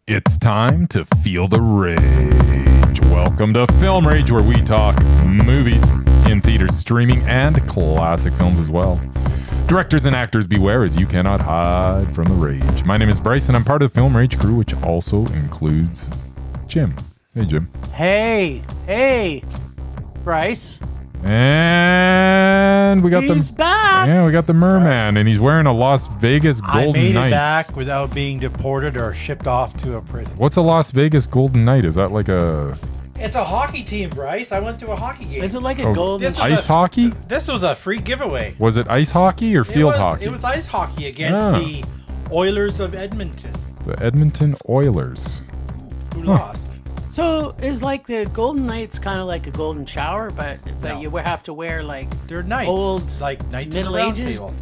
It's time to feel the rage. Welcome to Film Rage, where we talk movies in theaters, streaming, and classic films as well. Directors and actors beware, as you cannot hide from the rage. My name is Bryce, and I'm part of the Film Rage crew, which also includes Jim. Hey, Jim. Hey, Bryce. And we got He's back. Yeah, we got the Merman, and he's wearing a Las Vegas Golden I made Knights. it back without being deported or shipped off to a prison. What's a Las Vegas Golden Knight? Is that like a It's a hockey team, Bryce. I went to a hockey game. Is it like a golden? This is ice hockey? This was a free giveaway. Was it ice hockey or field hockey? It was ice hockey against the Oilers of Edmonton, The Edmonton Oilers. who lost. So is like the Golden Knights kind of like a golden shower, but No. you have to wear like They're knights. Old like knights in Middle the round Ages table.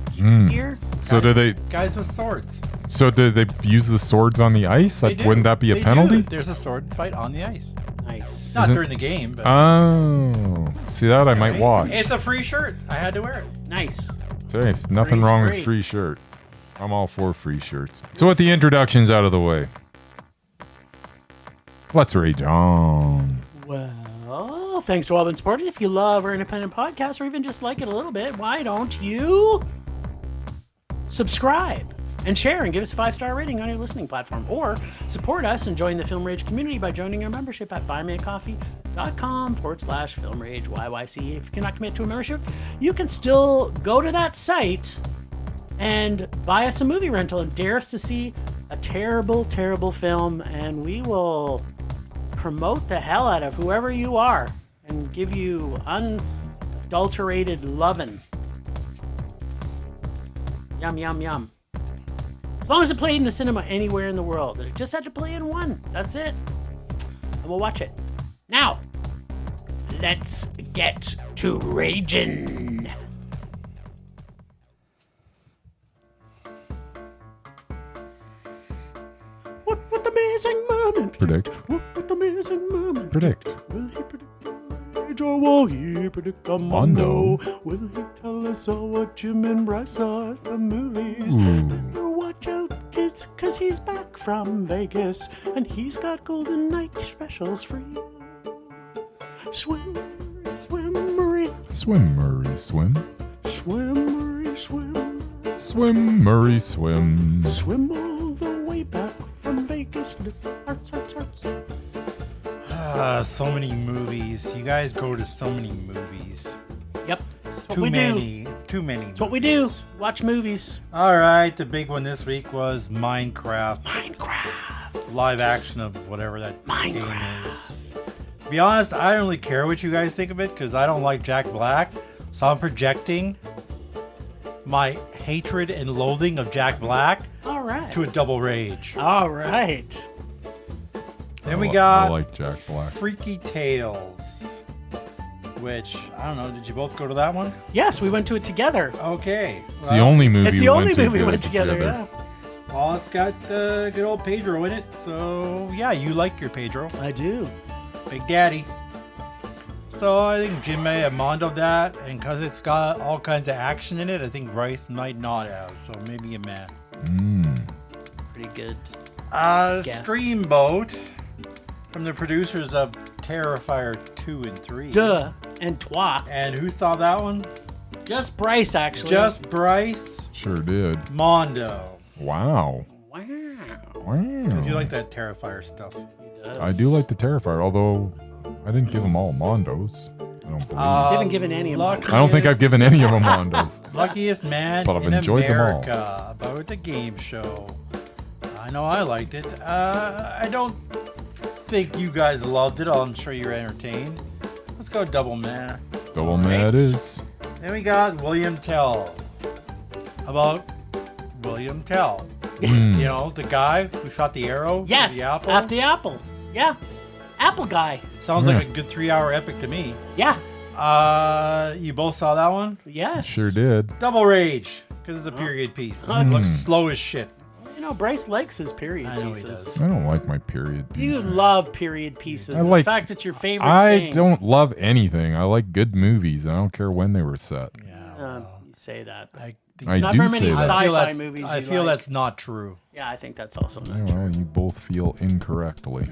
gear. So do they? Guys with swords. So do they use the swords on the ice? They do. Wouldn't that be a They do. penalty? There's a sword fight on the ice. Nice. Not Isn't- during the game, but Oh, see that I might watch. it's a free shirt. I had to wear it. Nice. Hey, nothing Free's wrong with free. free shirt. I'm all for free shirts. So with the introductions out of the way, let's rage on. Well, thanks to all been supporting. If you love our independent podcast or even just like it a little bit, why don't you subscribe and share and give us a 5-star rating on your listening platform, or support us and join the Film Rage community by joining our membership at buymeacoffee.com/Film Rage YYC. If you cannot commit to a membership, you can still go to that site and buy us a movie rental and dare us to see a terrible, terrible film, and we will promote the hell out of whoever you are and give you unadulterated lovin'. Yum, yum, yum. As long as it played in the cinema anywhere in the world. It just had to play in one. That's it. And we'll watch it. Now, let's get to raging. What amazing moment? Predict. What amazing moment? Predict. Will he predict the rage or will he predict the mondo? Will he tell us all what Jim and Bryce saw at the movies? Better watch out, kids, cause he's back from Vegas and he's got Golden Night specials for you. Swim, swim, Murray. Swim, Murray, swim. Swim, Murray, swim. Swim, Murray, swim. Swim all the way back from Vegas. Little hearts, hearts, hearts. So many movies. You guys go to so many movies. Yep. That's what Too we many. do. It's too many. That's what we do. Watch movies. All right, the big one this week was Minecraft. Minecraft. Live action of whatever that game Minecraft. is. To be honest, I don't really care what you guys think of it because I don't like Jack Black. So I'm projecting my hatred and loathing of Jack Black All right. to a double rage. All right. Then we I got like Jack Black. Freaky Tales, which, I don't know, did you both go to that one? Yes, we went to it together. Okay. It's the only movie. It's the we only went to movie we went together. Yeah. Well, it's got good old Pedro in it, so yeah, you like your Pedro. I do. Big Daddy. So I think Jim may have mondoed that, and because it's got all kinds of action in it, I think Bryce might not have, so maybe a man. Pretty good. Guess. Screamboat, from the producers of Terrifier 2 and 3. Duh and toi. And who saw that one? Just Bryce, actually. Just Bryce Sure did. Mondo. Wow. Wow. Because you Wow. like that Terrifier stuff. I do like the Terrifier, although I didn't give them all Mondos. I don't believe. You haven't given any of them. Luckiest- I don't think I've given any of them Mondos. Luckiest Man But I've in enjoyed them all. America, about the game show. I know I liked it. I don't think you guys loved it. I'm sure you're entertained. Let's go Double Man. Double Mad is. Then we got William Tell. About William Tell. You know, the guy who shot the arrow. Yes. The apple. After the apple. Yeah. Apple guy. Sounds like a good 3-hour epic to me. Yeah. You both saw that one? Yes. Sure did. Double Rage. Because it's a period piece. It looks slow as shit. You know, Bryce likes his period I know he pieces. does. I don't like my period You pieces. love period pieces. I In like- fact, it's your favorite I thing. don't love anything. I like good movies. I don't care when they were set. Yeah. You say that. But I Not do very many say that. sci-fi movies. I you feel like. that's not true. Yeah, I think that's also not Yeah, true. well, you both feel incorrectly.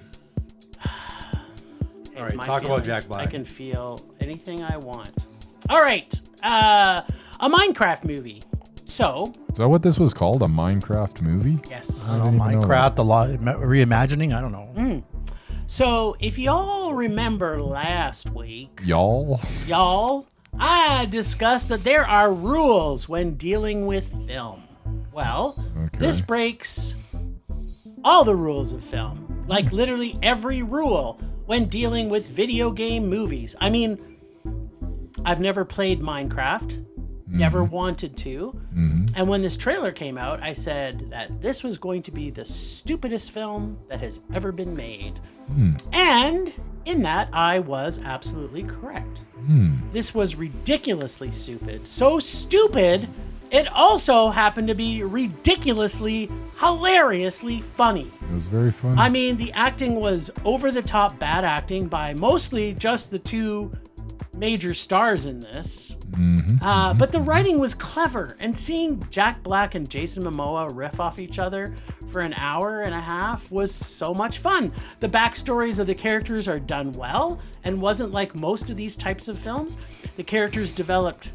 All It's right, my talk about feelings. Jack Black. I can feel anything I want. All right, a Minecraft movie. So, Is that what this was called? A Minecraft movie? yes. I don't know, didn't even know Minecraft, a lot reimagining. I don't know. So, if y'all remember last week, Y'all? I discussed that there are rules when dealing with film. Well, Okay. this breaks all the rules of film. Like literally every rule when dealing with video game movies. I mean, I've never played Minecraft, never wanted to. And when this trailer came out, I said that this was going to be the stupidest film that has ever been made. And in that, I was absolutely correct. This was ridiculously stupid. So stupid, it also happened to be ridiculously, hilariously funny. It was very fun. I mean, the acting was over-the-top bad acting by mostly just the two major stars in this. But the writing was clever, and seeing Jack Black and Jason Momoa riff off each other for an hour and a half was so much fun. The backstories of the characters are done well, and wasn't like most of these types of films. The characters developed,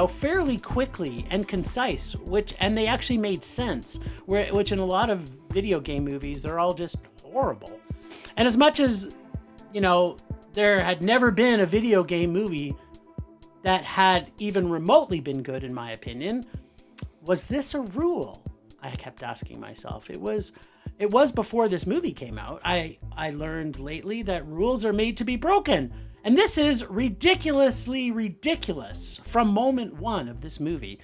fairly quickly and concise, and they actually made sense, which in a lot of video game movies, they're all just horrible. And as much as, there had never been a video game movie that had even remotely been good, in my opinion, was this a rule? I kept asking myself. It was before this movie came out. I learned lately that rules are made to be broken. And this is ridiculously ridiculous from moment one of this movie,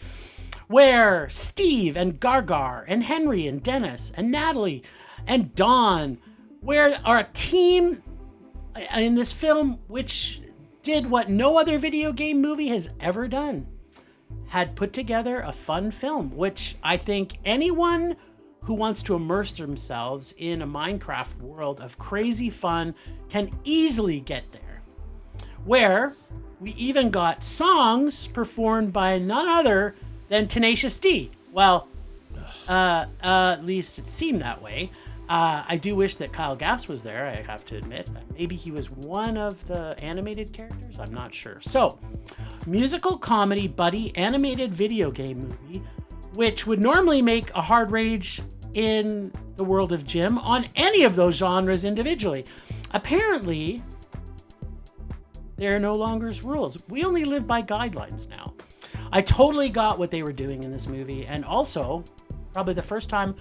where Steve and Gargar and Henry and Dennis and Natalie and Dawn are a team in this film which did what no other video game movie has ever done. Had put together a fun film, which I think anyone who wants to immerse themselves in a Minecraft world of crazy fun can easily get there. Where we even got songs performed by none other than Tenacious D. Well, at least it seemed that way. I do wish that Kyle Gass was there, I have to admit. Maybe he was one of the animated characters? I'm not sure. So, musical comedy buddy animated video game movie, which would normally make a hard rage in the world of Jim on any of those genres individually. Apparently, there are no longer rules. We only live by guidelines now. I totally got what they were doing in this movie, and also, probably the first time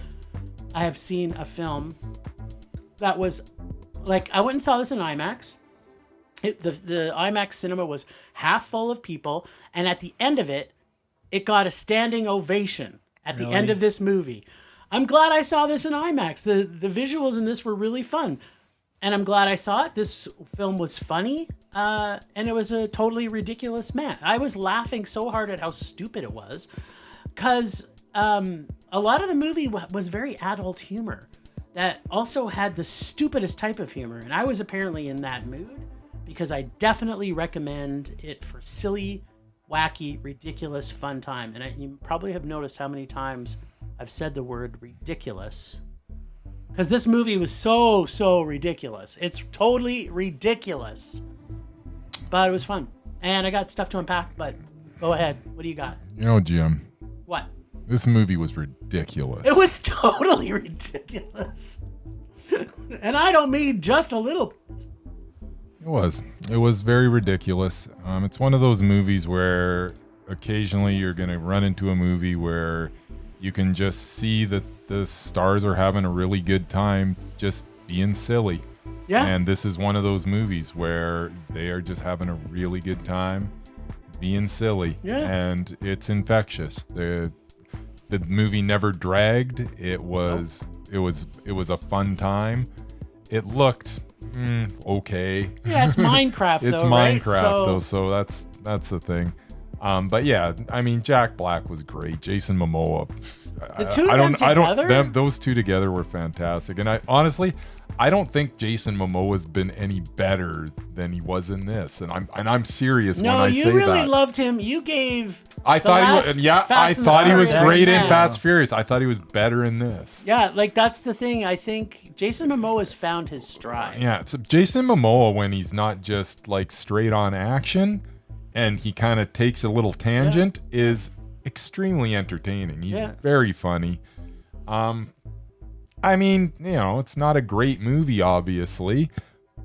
I have seen a film that was like, I went and saw this in IMAX. The IMAX cinema was half full of people, and at the end of it, it got a standing ovation at the end of this movie. I'm glad I saw this in IMAX. The visuals in this were really fun, and I'm glad I saw it. This film was funny, and it was a totally ridiculous mess. I was laughing so hard at how stupid it was, because a lot of the movie was very adult humor that also had the stupidest type of humor, and I was apparently in that mood because I definitely recommend it for silly, wacky, ridiculous, fun time. And you probably have noticed how many times I've said the word ridiculous, because this movie was so ridiculous. It's totally ridiculous, but it was fun, and I got stuff to unpack. But go ahead, what do you got? Jim, What? this movie was ridiculous. It was totally ridiculous. And I don't mean just a little. It was very ridiculous. It's one of those movies where occasionally you're going to run into a movie where you can just see that the stars are having a really good time just being silly. Yeah. And this is one of those movies where they are just having a really good time being silly. Yeah. And it's infectious. The movie never dragged. It was a fun time. It looked okay. Yeah, it's Minecraft, It's though, Minecraft, right? though, so that's the thing. But yeah, I mean, Jack Black was great. Jason Momoa. The two of them together? Those two together were fantastic. And I honestly don't think Jason Momoa's been any better than he was in this. And I'm serious when I say that. No, you really loved him. You gave. I thought he was great in Fast Furious. I thought he was better in this. Yeah, like that's the thing. I think Jason Momoa's found his stride. Yeah, so Jason Momoa, when he's not just like straight on action and he kind of takes a little tangent, is extremely entertaining. He's very funny. I mean, it's not a great movie, obviously,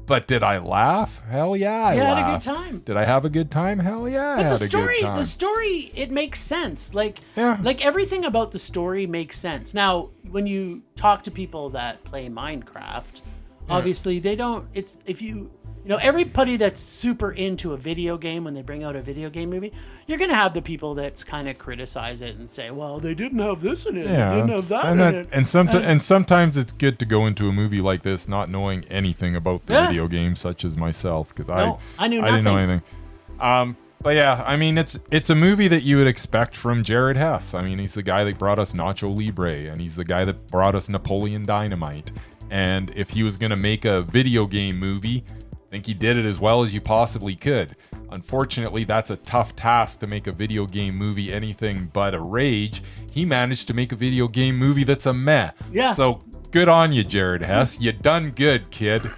but did I laugh? Hell yeah, I laughed. Had a good time. Did I have a good time? Hell yeah, I had a good time. The story, it makes sense. Like everything about the story makes sense. Now, when you talk to people that play Minecraft, obviously they don't. It's if you. Everybody that's super into a video game, when they bring out a video game movie, you're going to have the people that kind of criticize it and say, well, they didn't have this in it. Yeah. They didn't have that in it. And sometimes it's good to go into a movie like this not knowing anything about the video game, such as myself, because I knew nothing. I didn't know anything. But yeah, I mean, it's a movie that you would expect from Jared Hess. I mean, he's the guy that brought us Nacho Libre, and he's the guy that brought us Napoleon Dynamite. And if he was going to make a video game movie, I think he did it as well as you possibly could. Unfortunately, that's a tough task to make a video game movie anything but a rage. He managed to make a video game movie that's a meh. Yeah. So good on you, Jared Hess. You done good, kid.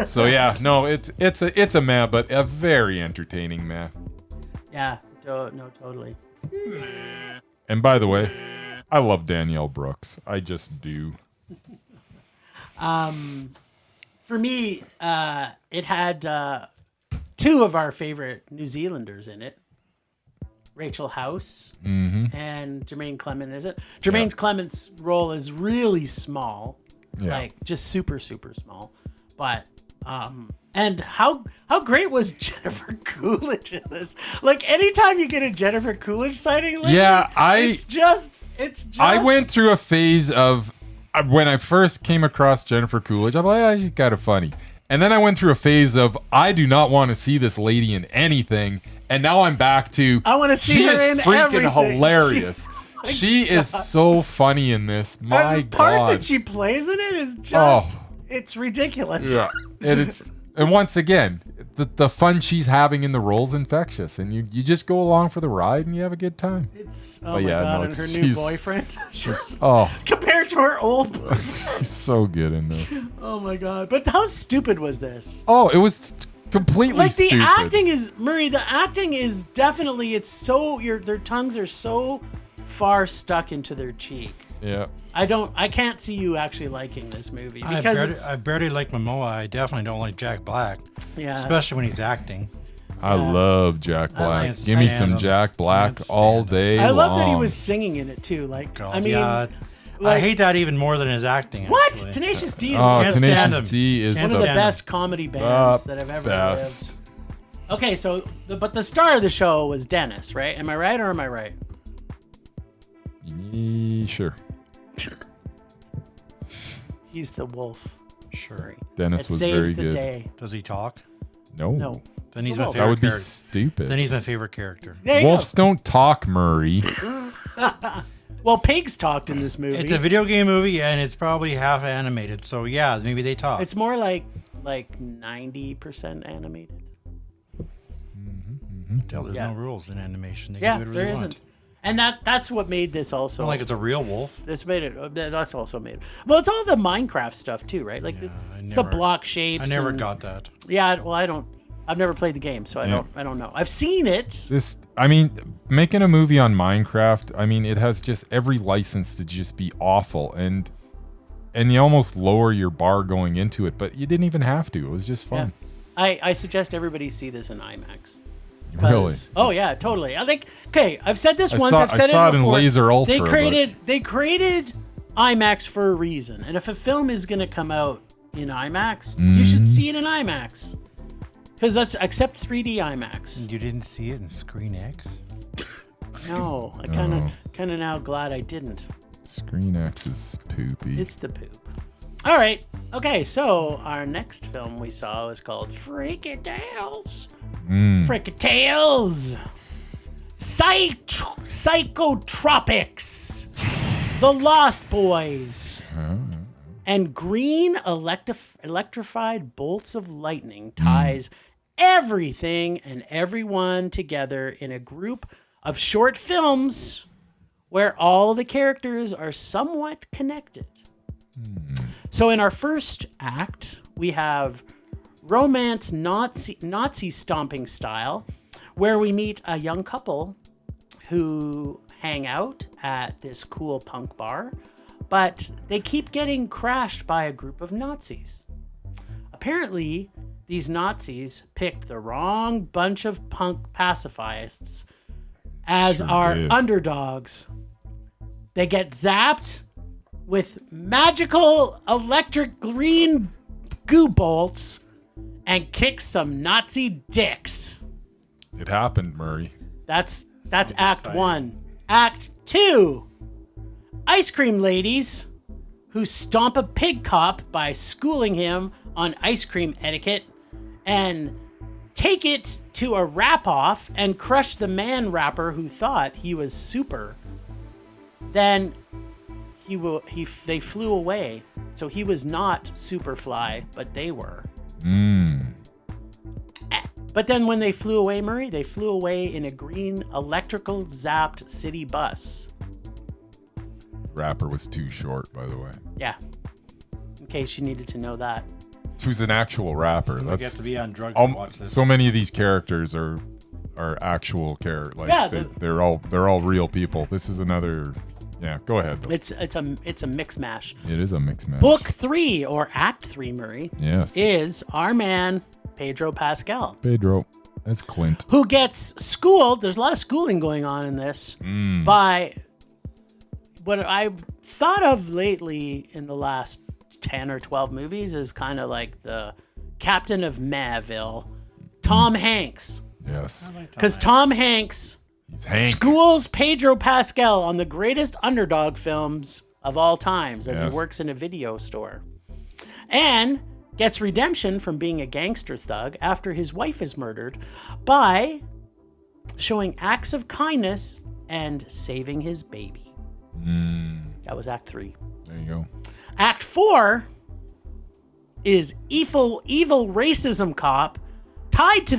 So yeah, no, it's a meh, but a very entertaining meh. Yeah, no, totally. And by the way, I love Danielle Brooks. I just do. For me, it had two of our favorite New Zealanders in it. Rachel House and Jermaine Clement, is it? Jermaine Clement's role is really small. Like just super, super small. But and how great was Jennifer Coolidge in this? Like anytime you get a Jennifer Coolidge sighting lately, it's just I went through a phase of when I first came across Jennifer Coolidge, I'm like, she's kind of funny. And then I went through a phase of, I do not want to see this lady in anything. And now I'm back to, I want to see her in everything. She is freaking hilarious. She is so funny in this. My God. The part that she plays in it is just, it's ridiculous. Yeah. And once again, the fun she's having in the role's infectious, and you just go along for the ride and you have a good time. It's God, and her new boyfriend is just compared to her old boyfriend. She's so good in this. Oh my God! But how stupid was this? Oh, it was completely stupid. The acting is Murray. The acting is definitely. It's so their tongues are so far stuck into their cheek. Yeah. I can't see you actually liking this movie because I barely like Momoa. I definitely don't like Jack Black. Yeah. Especially when he's acting. I love Jack Black. Give me some Jack Black all day long. I love that he was singing in it too. Like, I mean, I hate that even more than his acting. What? Actually. Tenacious D is Tenacious D is one of the best comedy bands that have ever lived. Okay, so but the star of the show was Dennis, right? Am I right or am I right? Sure. He's the wolf. Sure. Dennis was very good. Day. Does he talk? No. Then he's my favorite. That would be stupid. Then he's my favorite character. Wolves don't talk, Murray. Well, pigs talked in this movie. It's a video game movie, and it's probably half animated. So yeah, maybe they talk. It's more like 90% animated. There's no rules in animation. They can do whatever there they isn't. Want. And that's what made this also. Not like it's a real wolf. This made it. That's also made it. Well, it's all the Minecraft stuff too, right? Like it's the block shapes. I never got that. Yeah, well, I don't. I've never played the game, so I don't know. I've seen it. Making a movie on Minecraft, it has just every license to just be awful, and you almost lower your bar going into it, but you didn't even have to. It was just fun. Yeah. I suggest everybody see this in IMAX. Really? Oh yeah, totally. I think. Okay, I've said this once. I've said it before. In Laser Ultra. They created IMAX for a reason, and if a film is going to come out in IMAX, you should see it in IMAX. Because that's except 3D IMAX. You didn't see it in Screen X? No, I kind of now glad I didn't. Screen X is poopy. It's the poop. All right. Okay, so our next film we saw was called Freaky Tales. Freaky Tales. Psychotropics, The Lost Boys, and green electrified bolts of lightning ties everything and everyone together in a group of short films where all the characters are somewhat connected. So in our first act, we have romance Nazi stomping style, where we meet a young couple who hang out at this cool punk bar, but they keep getting crashed by a group of Nazis. Apparently, these Nazis picked the wrong bunch of punk pacifists as our underdogs. They get zapped with magical electric green goo bolts and kick some Nazi dicks. It happened, Murray. That's Act 1. Act 2. Ice cream ladies who stomp a pig cop by schooling him on ice cream etiquette and take it to a rap-off and crush the rapper who thought he was super. Then they flew away. So he was not Superfly, but they were. But then when they flew away, Murray, they flew away in a green electrical zapped city bus. Rapper was too short, by the way. Yeah. In case you needed to know that. Who's an actual rapper. You have to be on drugs to watch this. So many of these characters are actual characters. Like Yeah, they're all real people. This is another. Yeah, go ahead. Though. It's a mix mash. It is a mix mash. Book 3 or Act 3, Murray. Yes. Is our man Pedro Pascal. Pedro. That's Clint. Who gets schooled. There's a lot of schooling going on in this by what I've thought of lately in the last 10 or 12 movies is kind of like the captain of Mayville, Tom Hanks. Yes. Because Tom Hanks schools Pedro Pascal on the greatest underdog films of all times as he works in a video store. And gets redemption from being a gangster thug after his wife is murdered by showing acts of kindness and saving his baby. That was Act 3. There you go. Act 4 is evil racism cop tied to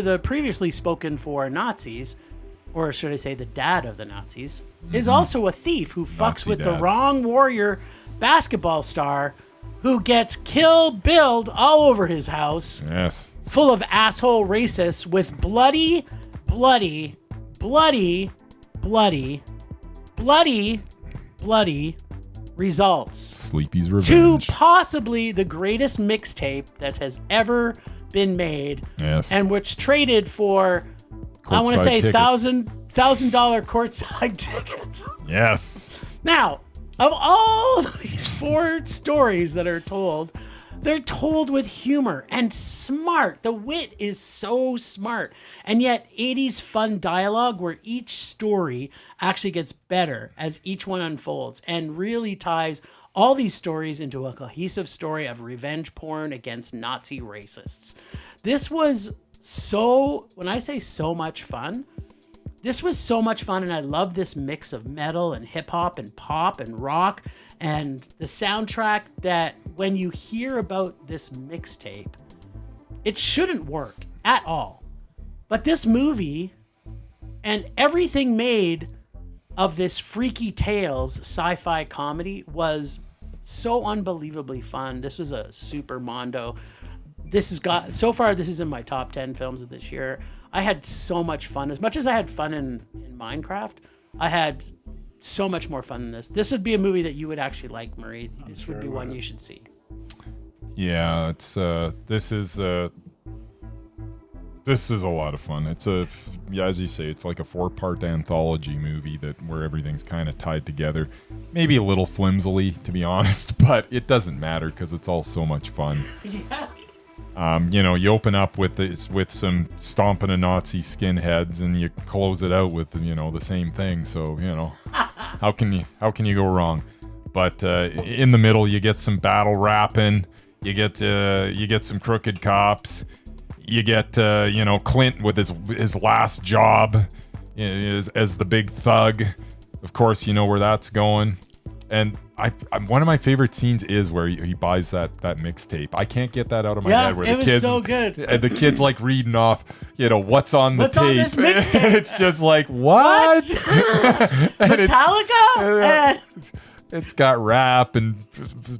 the previously spoken for Nazis, or should I say the dad of the Nazis, is also a thief who fucks with the wrong warrior basketball star who gets billed all over his house. Yes. Full of asshole racists with bloody results. Sleepy's Revenge. To possibly the greatest mixtape that has ever been made. Yes. And which traded for, I want to say, $1,000 courtside tickets. Yes. Now, of all these 4 stories that are told, they're told with humor and smart. The wit is so smart. And yet 80s fun dialogue where each story actually gets better as each one unfolds and really ties all these stories into a cohesive story of revenge porn against Nazi racists. This was when I say so much fun, this was so much fun, and I love this mix of metal and hip-hop and pop and rock and the soundtrack that when you hear about this mixtape, it shouldn't work at all. But this movie and everything made of this Freaky Tales sci-fi comedy was so unbelievably fun. This was a super mondo. This is in my top 10 films of this year. I had so much fun. As much as I had fun in Minecraft, I had so much more fun than this. This would be a movie that you would actually like, Murray. This would be one you should see. Yeah, it's this is a lot of fun. It's as you say, it's like a 4-part anthology movie where everything's kind of tied together. Maybe a little flimsily, to be honest, but it doesn't matter because it's all so much fun. Yeah. You open up with some stomping of Nazi skinheads, and you close it out with the same thing. So how can you go wrong? But in the middle, you get some battle rapping. You get some crooked cops. You get Clint with his last job as the big thug. Of course, you know where that's going. And one of my favorite scenes is where he buys that mixtape. I can't get that out of my head. Where it the was kids, so good. And the kid's like reading off, what's on the tape. On this mixtape? And it's just like, what? Metallica? It's got rap and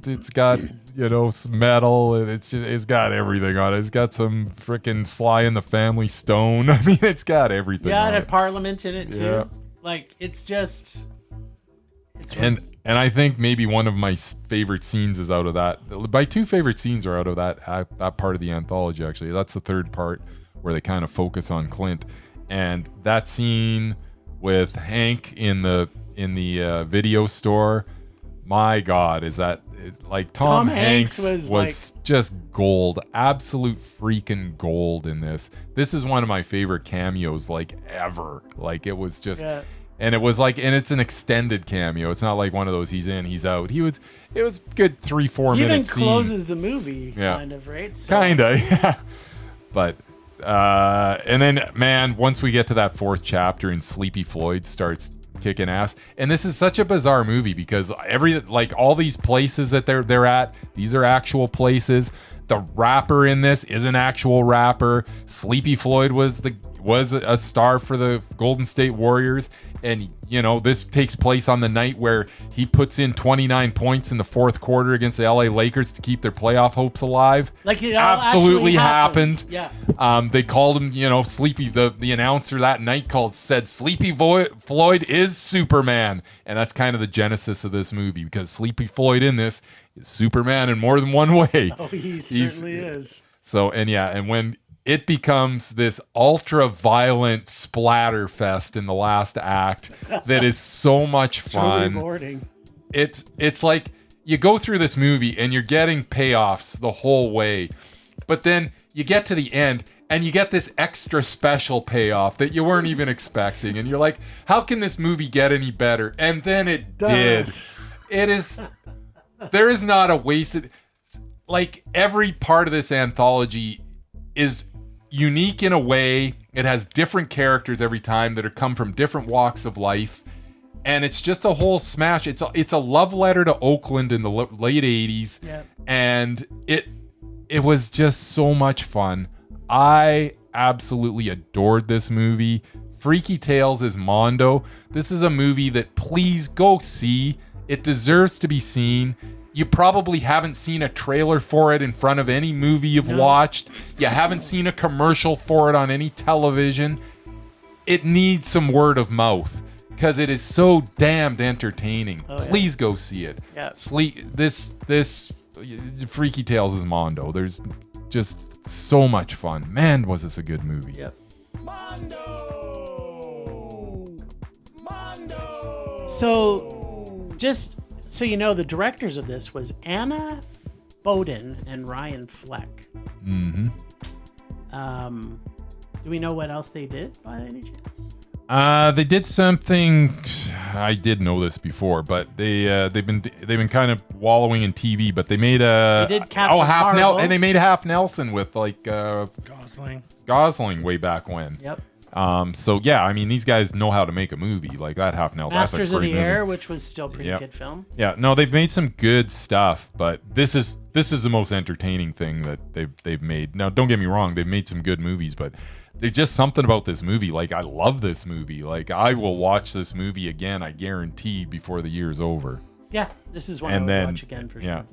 it's got some metal and it's got everything on it. It's got some freaking Sly and the Family Stone. I mean, it's got everything. Yeah, on it it. had Parliament in it too. Yeah. Like it's just. And I think maybe one of my favorite scenes is out of that. My two favorite scenes are out of that part of the anthology. Actually, that's the third part where they kind of focus on Clint, and that scene with Hank in the video store. My God, is that like Tom Hanks was like, just gold, absolute freaking gold in this. This is one of my favorite cameos like ever. Like it was just. Yeah. And it was like, and it's an extended cameo. It's not like one of those he's in, he's out. It was good 3-4 minutes. Even closes the movie, kind of, right? So. Kinda, yeah. But and then man, once we get to that fourth chapter and Sleepy Floyd starts kicking ass, and this is such a bizarre movie because all these places that they're at, these are actual places. The rapper in this is an actual rapper. Sleepy Floyd was a star for the Golden State Warriors, and this takes place on the night where he puts in 29 points in the fourth quarter against the LA Lakers to keep their playoff hopes alive. Like it absolutely happened. Yeah. They called him, Sleepy. The announcer that night said Sleepy Floyd is Superman, and that's kind of the genesis of this movie because Sleepy Floyd in this is Superman in more than one way. Oh, he certainly is. So and when it becomes this ultra-violent splatter fest in the last act that is so much fun. So rewarding. It's like you go through this movie and you're getting payoffs the whole way, but then you get to the end and you get this extra special payoff that you weren't even expecting, and you're like, how can this movie get any better? And then it did. It is. There is not a wasted. Like every part of this anthology is unique in a way. It has different characters every time that come from different walks of life, and it's just a whole smash. It's a love letter to Oakland in the late 80s. Yep. And it was just so much fun. I absolutely adored this movie. Freaky Tales is Mondo. This is a movie that please go see. It deserves to be seen. You probably haven't seen a trailer for it in front of any movie you've watched. You haven't seen a commercial for it on any television. It needs some word of mouth because it is so damned entertaining. Please go see it. Yeah. This Freaky Tales is Mondo. There's just so much fun. Man, was this a good movie. Yep. Mondo. So, just so you know, the directors of this was Anna Bowden and Ryan Fleck. Mm-hmm. Do we know what else they did by any chance? They did something. I did know this before, but they've been kind of wallowing in TV. But they made They did Captain Marvel. and they made Half Nelson with Gosling way back when. Yep. So yeah, I mean, these guys know how to make a movie like that. Half Nelson. Masters of the movie. Air, which was still pretty good film. Yeah, no, they've made some good stuff, but this is the most entertaining thing that they've made. Now, don't get me wrong, they've made some good movies, but there's just something about this movie. Like, I love this movie. Like, I will watch this movie again, I guarantee, before the year's over. Yeah, this is one I would watch again for sure.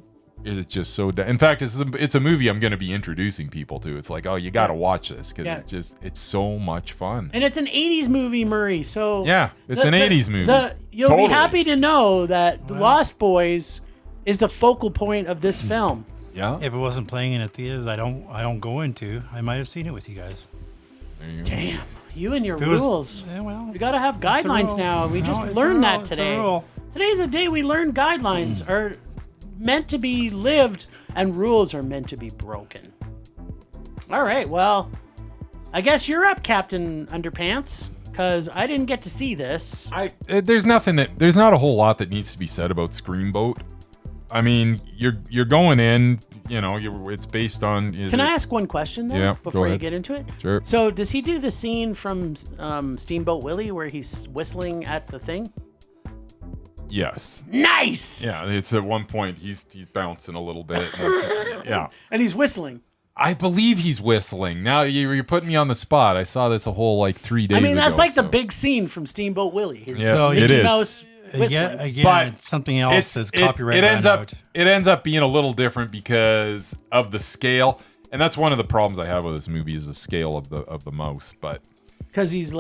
It's just so. In fact, it's a movie I'm going to be introducing people to. It's like, oh, you got to watch this because it's so much fun. And it's an 80s movie, Murray. So yeah, it's an 80s movie. You'll be happy to know that The Lost Boys is the focal point of this film. Yeah. If it wasn't playing in a theater, I don't go into. I might have seen it with you guys. There you go. Damn, you and your rules. You got to have It's a guidelines rule. now. We No, just it's a learned rule. that It's a today. rule. Today's a day we learn guidelines are meant to be lived and rules are meant to be broken. All right, well, I guess you're up, Captain Underpants, because I didn't get to see this. There's not a whole lot that needs to be said about Screamboat. I mean, you're going in. You know, it's based on. Can I ask one question though? Yeah, before you get into it. Sure. So does he do the scene from Steamboat Willie where he's whistling at the thing? Yes. Nice. Yeah, it's at one point he's bouncing a little bit. Yeah. And he's whistling. I believe he's whistling. Now you're putting me on the spot. I saw this a whole like 3 days ago. I mean, that's like the big scene from Steamboat Willie. Yeah, So it Mickey is. Mouse whistling. Again, But something else is copyright. It ends ran up out. it ends up being a little different because of the scale, and that's one of the problems I have with this movie is the scale of the mouse. But because he's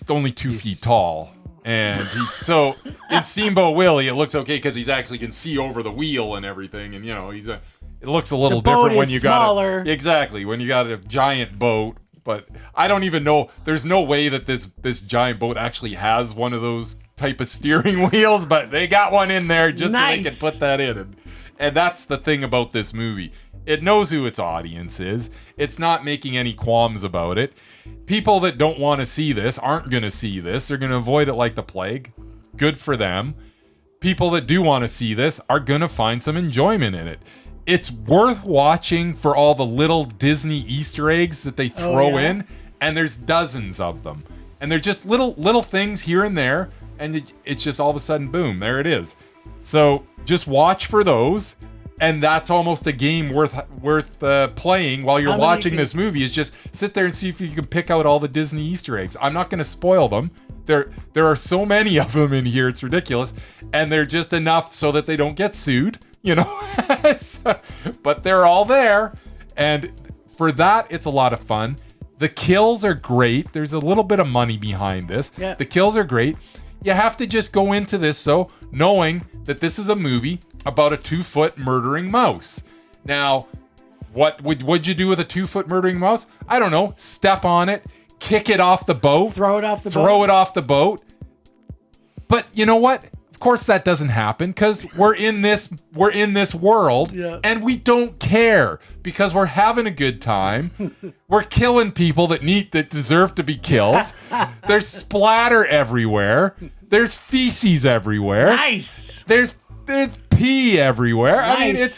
only 2 feet tall, and he's so in Steamboat Willie it looks okay because he's actually can see over the wheel and everything, and you know it looks a little The boat different when is you smaller. got when you got a giant boat. But I don't even know. There's no way that this giant boat actually has one of those type of steering wheels, but they got one in there just so they can put that in. And that's the thing about this movie. It knows who its audience is. It's not making any qualms about it. People that don't want to see this aren't going to see this. They're going to avoid it like the plague. Good for them. People that do want to see this are going to find some enjoyment in it. It's worth watching for all the little Disney Easter eggs that they throw in, and there's dozens of them. And they're just little things here and there, and it's just all of a sudden, boom, there it is. So just watch for those, and that's almost a game worth playing while you're watching this movie. Is just sit there and see if you can pick out all the Disney Easter eggs. I'm not going to spoil them. There are so many of them in here, it's ridiculous, and they're just enough so that they don't get sued. You know, but they're all there, and for that, it's a lot of fun. The kills are great. There's a little bit of money behind this. Yeah. The kills are great. You have to just go into this knowing that this is a movie about a 2-foot murdering mouse. Now, what would you do with a 2-foot murdering mouse? I don't know. Step on it, kick it off the boat, Throw it off the boat. But you know what? Of course that doesn't happen because we're in this world and we don't care because we're having a good time. We're killing people that deserve to be killed. There's splatter everywhere. There's feces everywhere. Nice. There's pee everywhere. Nice. I mean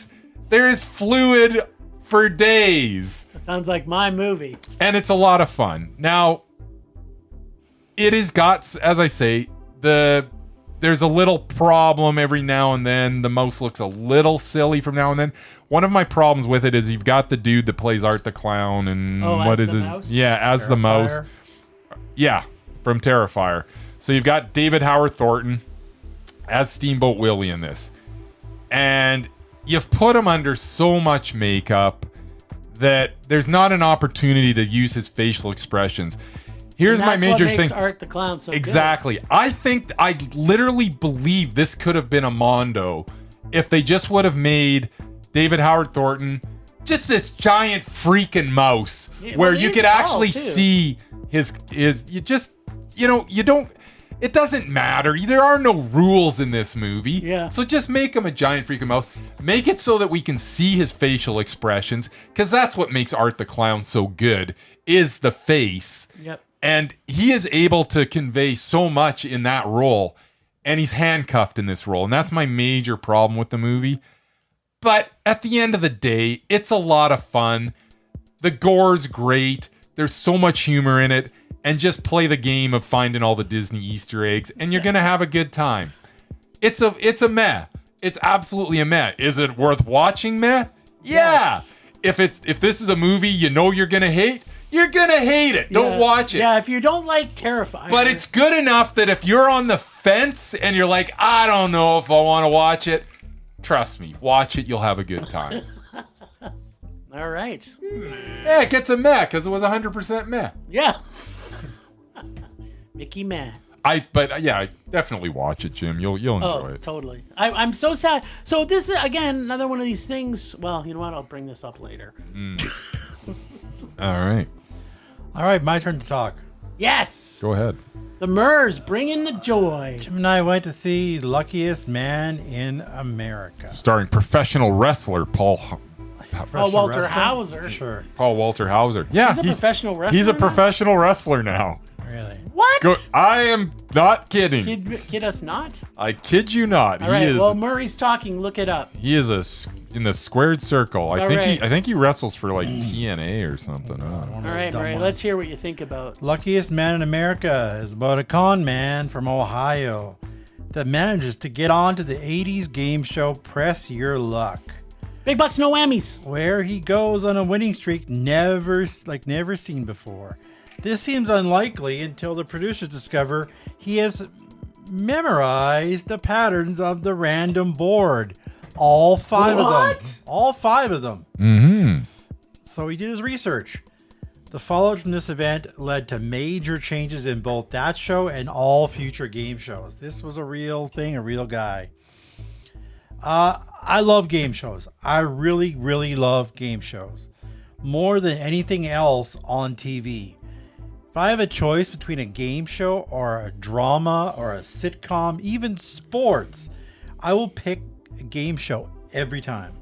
there's fluid for days. That sounds like my movie. And it's a lot of fun. Now it has got, as I say, there's a little problem every now and then. The mouse looks a little silly from now and then. One of my problems with it is you've got the dude that plays Art the Clown and as the mouse? Yeah, as the mouse. Yeah, from Terrifier. So you've got David Howard Thornton as Steamboat Willie in this. And you've put him under so much makeup that there's not an opportunity to use his facial expressions. Here's my major thing. That's what makes Art the Clown so exactly. good. I literally believe this could have been a Mondo if they just would have made David Howard Thornton just this giant freaking mouse where you could actually see his it doesn't matter. There are no rules in this movie. Yeah. So just make him a giant freaking mouse. Make it so that we can see his facial expressions because that's what makes Art the Clown so good is the face. Yep. And he is able to convey so much in that role. And he's handcuffed in this role. And that's my major problem with the movie. But at the end of the day, it's a lot of fun. The gore's great. There's so much humor in it. And just play the game of finding all the Disney Easter eggs. And you're going to have a good time. It's a meh. It's absolutely a meh. Is it worth watching meh? Yeah. Yes. If this is a movie you know you're going to hate, you're gonna hate it. Don't watch it. Yeah, if you don't like Terrifier. But it's good enough that if you're on the fence and you're like, I don't know if I want to watch it, trust me, watch it. You'll have a good time. All right. Yeah, it gets a meh because it was 100% meh. Yeah. Mickey meh. I definitely watch it, Jim. You'll enjoy it. Totally. I'm so sad. So this is again another one of these things. Well, you know what? I'll bring this up later. All right. All right, my turn to talk. Yes. Go ahead. The Murs bringing the joy. Jim and I went to see Luckiest Man in America. Starring professional wrestler Paul Walter Hauser. Sure. Paul Walter Hauser. Yeah, He's a professional wrestler. He's a now? professional wrestler now. Really? What? I am not kidding. Kid us not? I kid you not. All right. Well, Murray's talking. Look it up. He is in the squared circle. I think he wrestles for like TNA or something. All right, Murray. Let's hear what you think about. Luckiest Man in America is about a con man from Ohio that manages to get onto the 80s game show Press Your Luck. Big bucks, no whammies. Where he goes on a winning streak never seen before. This seems unlikely until the producers discover he has memorized the patterns of the random board. All five of them. All 5 of them. Mm-hmm. So he did his research. The fallout from this event led to major changes in both that show and all future game shows. This was a real thing, a real guy. I love game shows. I really, really love game shows. More than anything else on TV. If I have a choice between a game show or a drama or a sitcom, even sports, I will pick a game show every time.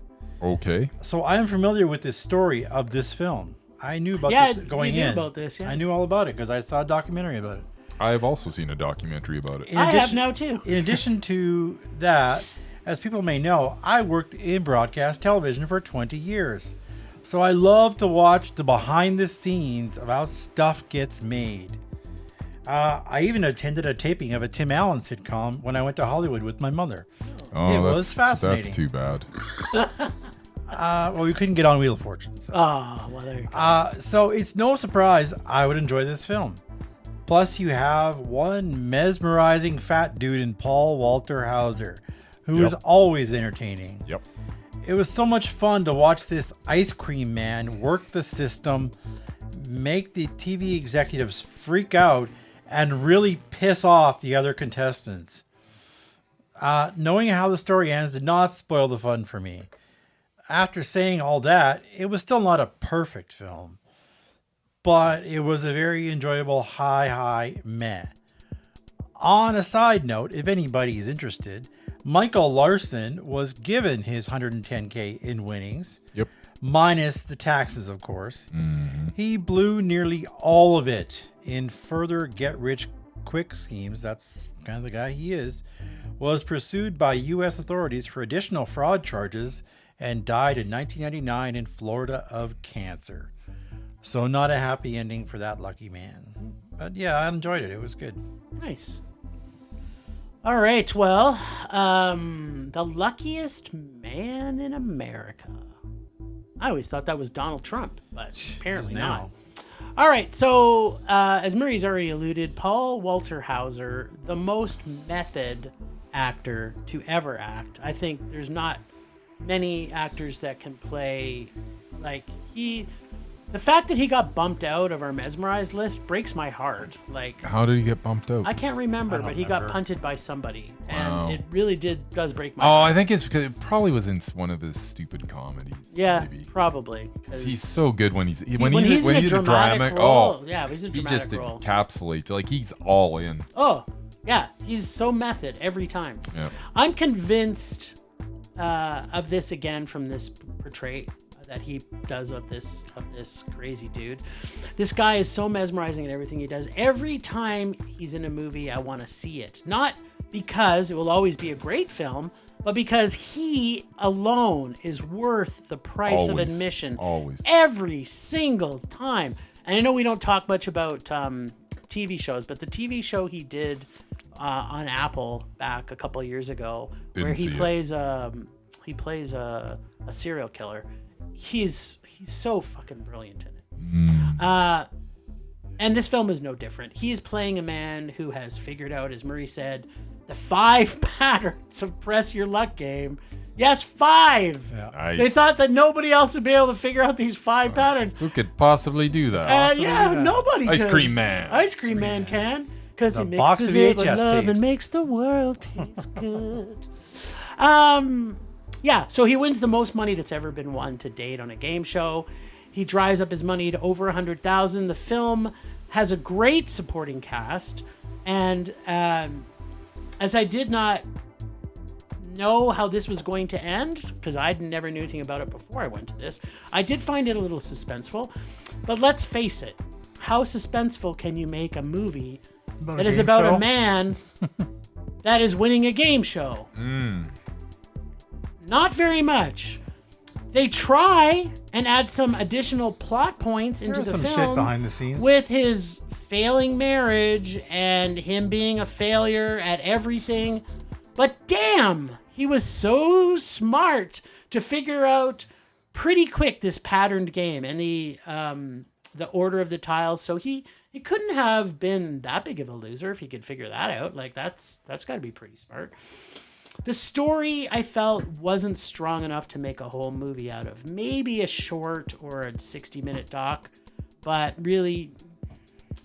Okay. So I am familiar with this story of this film. I knew about this going in. About this, yeah. I knew all about it because I saw a documentary about it. I have also seen a documentary about it. I have now too. In addition to that, as people may know, I worked in broadcast television for 20 years. So I love to watch the behind the scenes of how stuff gets made. I even attended a taping of a Tim Allen sitcom when I went to Hollywood with my mother. Oh, it was fascinating. That's too bad. Well, we couldn't get on Wheel of Fortune. So. Oh, well, there you go. So it's no surprise I would enjoy this film. Plus, you have one mesmerizing fat dude in Paul Walter Hauser, who is always entertaining. Yep. It was so much fun to watch this ice cream man work the system, make the TV executives freak out, and really piss off the other contestants. Knowing how the story ends did not spoil the fun for me. After saying all that, it was still not a perfect film, but it was a very enjoyable high meh. On a side note, if anybody is interested, Michael Larson was given his $110K in winnings. Yep. Minus the taxes, of course. Mm-hmm. He blew nearly all of it in further get-rich-quick schemes. That's kind of the guy he is. Was pursued by U.S. authorities for additional fraud charges and died in 1999 in Florida of cancer. So not a happy ending for that lucky man. But yeah, I enjoyed it. It was good. Nice. All right, well, the luckiest man in America. I always thought that was Donald Trump, but apparently not. All right, so as Murray's already alluded, Paul Walter Hauser, the most method actor to ever act. I think there's not many actors that can play like he. The fact that he got bumped out of our mesmerized list breaks my heart. Like, how did he get bumped out? I can't remember, but he got punted by somebody, and it really does break my heart. heart. I think it's because it probably was in one of his stupid comedies. Yeah, maybe. Probably. He's so good when he's in a dramatic role. Yeah, he's a dramatic role. He just encapsulates, like he's all in. Oh, yeah, he's so method every time. Yeah. I'm convinced of this again from this portrait that he does of this crazy dude. This guy is so mesmerizing in everything he does. Every time he's in a movie, I want to see it. Not because it will always be a great film, but because he alone is worth the price of admission. Always. Every single time. And I know we don't talk much about TV shows, but the TV show he did on Apple back a couple of years ago, where he plays a serial killer. He's so fucking brilliant in it. And this film is no different. He is playing a man who has figured out, as Murray said, the 5 patterns of Press Your Luck game. Yes, 5. Yeah. Nice. They thought that nobody else would be able to figure out these 5 patterns. Who could possibly do that? Nobody Ice could. Cream Man. Ice Cream Man can. Because he box mixes of it with VHS love tapes. and makes the world taste good. Yeah, so he wins the most money that's ever been won to date on a game show. He drives up his money to over $100,000. The film has a great supporting cast, and as I did not know how this was going to end, because I never knew anything about it before I went to this, I did find it a little suspenseful. But let's face it, how suspenseful can you make a movie About that a is game about show? a man that is winning a game show? Not very much. They try and add some additional plot points into There's the some film shit behind the scenes. with his failing marriage and him being a failure at everything. But damn, he was so smart to figure out pretty quick this patterned game and the order of the tiles. So he couldn't have been that big of a loser if he could figure that out. Like that's got to be pretty smart. The story, I felt, wasn't strong enough to make a whole movie out of. Maybe a short or a 60-minute doc, but really,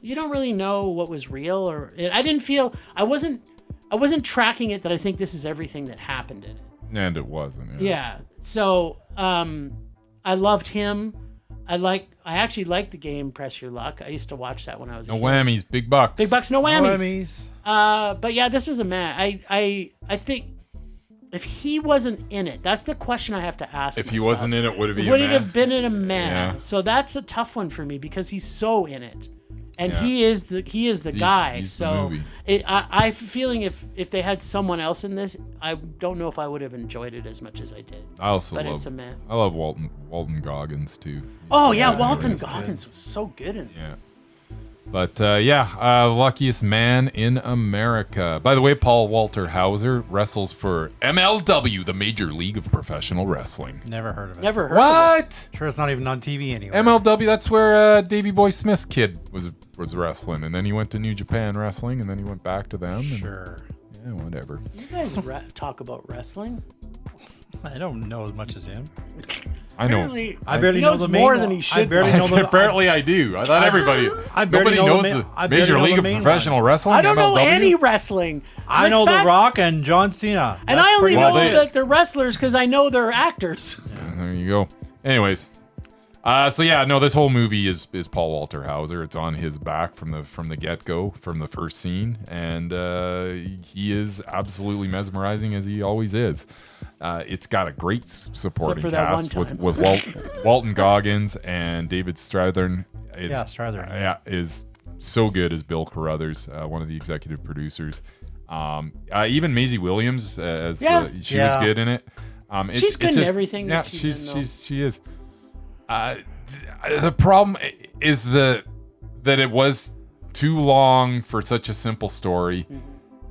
you don't really know what was real. Or I didn't feel I wasn't tracking it. That I think this is everything that happened in it. And it wasn't. Yeah. So I loved him. I actually liked the game Press Your Luck. I used to watch that when I was a No kid. whammies, big bucks. Big bucks, no whammies. But yeah, this was a man. I think if he wasn't in it, that's the question I have to ask. If he myself. wasn't in it, would it be a Would it man? have been in a man? Yeah. So that's a tough one for me because he's so in it, and Yeah. he is the guy. he's the so movie. I'm feeling if they had someone else in this, I don't know if I would have enjoyed it as much as I did. I also But love. it's a man. I love Walton Goggins too. Oh yeah, Yeah, Walton he's good. Goggins was so good in Yeah. this. But luckiest man in America. By the way, Paul Walter Hauser wrestles for MLW, the Major League of Professional Wrestling. Never heard of it. Never heard of it. What? Sure, it's not even on TV anymore. MLW, that's where Davey Boy Smith's kid was wrestling. And then he went to New Japan Wrestling, and then he went back to them. And, Sure. Yeah, whatever. You guys talk about wrestling. I don't know as much as him. I know. Apparently, I barely he know knows the main more one. than he I should. barely know the. Apparently I do. I thought everybody. I barely Nobody know knows the the main- I barely Major know League the of main Professional Wrestling. I don't know MLW? any wrestling. I Like, know The facts- Rock and John Cena. And That's I only pretty know much it. that they're wrestlers because I know they're actors. There you go. Anyways, this whole movie is Paul Walter Hauser. It's on his back from the get go, from the first scene, and he is absolutely mesmerizing as he always is. It's got a great supporting for that cast one time. with Walton Goggins and David Strathern. Strathern. Yeah, is so good as Bill Carruthers, one of the executive producers. Even Maisie Williams, she was good in it. She's good in everything Yeah, that she's in, though. she is. The problem is that it was too long for such a simple story,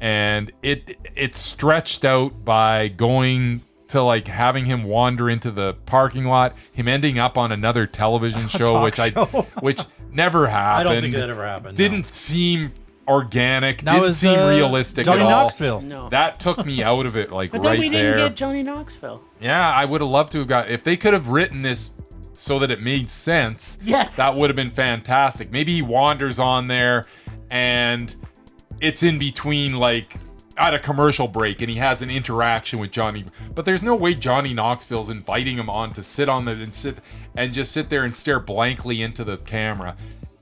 and it stretched out by going to like having him wander into the parking lot, him ending up on another television show, which never happened. I don't think that ever happened. Didn't seem organic. That Didn't was seem realistic Johnny at all. Knoxville. No. That took me out of it, like But then right we didn't there. get Johnny Knoxville. Yeah, I would have loved to have got. If they could have written this so that it made sense, Yes. that would have been fantastic. Maybe he wanders on there, and it's in between, like at a commercial break, and he has an interaction with Johnny. But there's no way Johnny Knoxville's inviting him on to sit on and just sit there and stare blankly into the camera.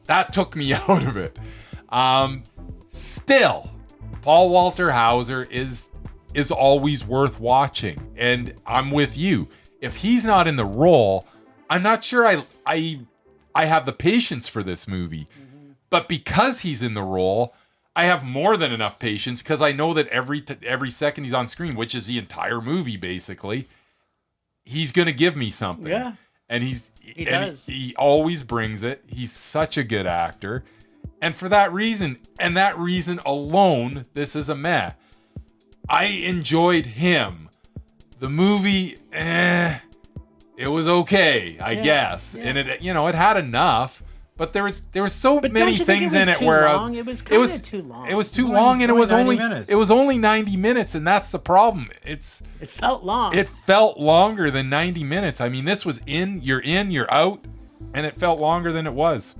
That took me out of it. Still, Paul Walter Hauser is always worth watching, and I'm with you. If he's not in the role, I'm not sure I have the patience for this movie. But because he's in the role, I have more than enough patience, because I know that every second he's on screen, which is the entire movie basically, he's gonna give me something. Yeah. And He does. he always brings it. He's such a good actor. And for that reason, and that reason alone, this is a meh. I enjoyed him. The movie, it was okay, I guess. yeah. And it had enough, but there was so But many don't you think things it was in it too where long? It was kinda too long. It was too Only- long, and it only was 90 only minutes. it was only 90 minutes, and that's the problem. It felt long. It felt longer than 90 minutes. I mean, this was you're out, and it felt longer than it was.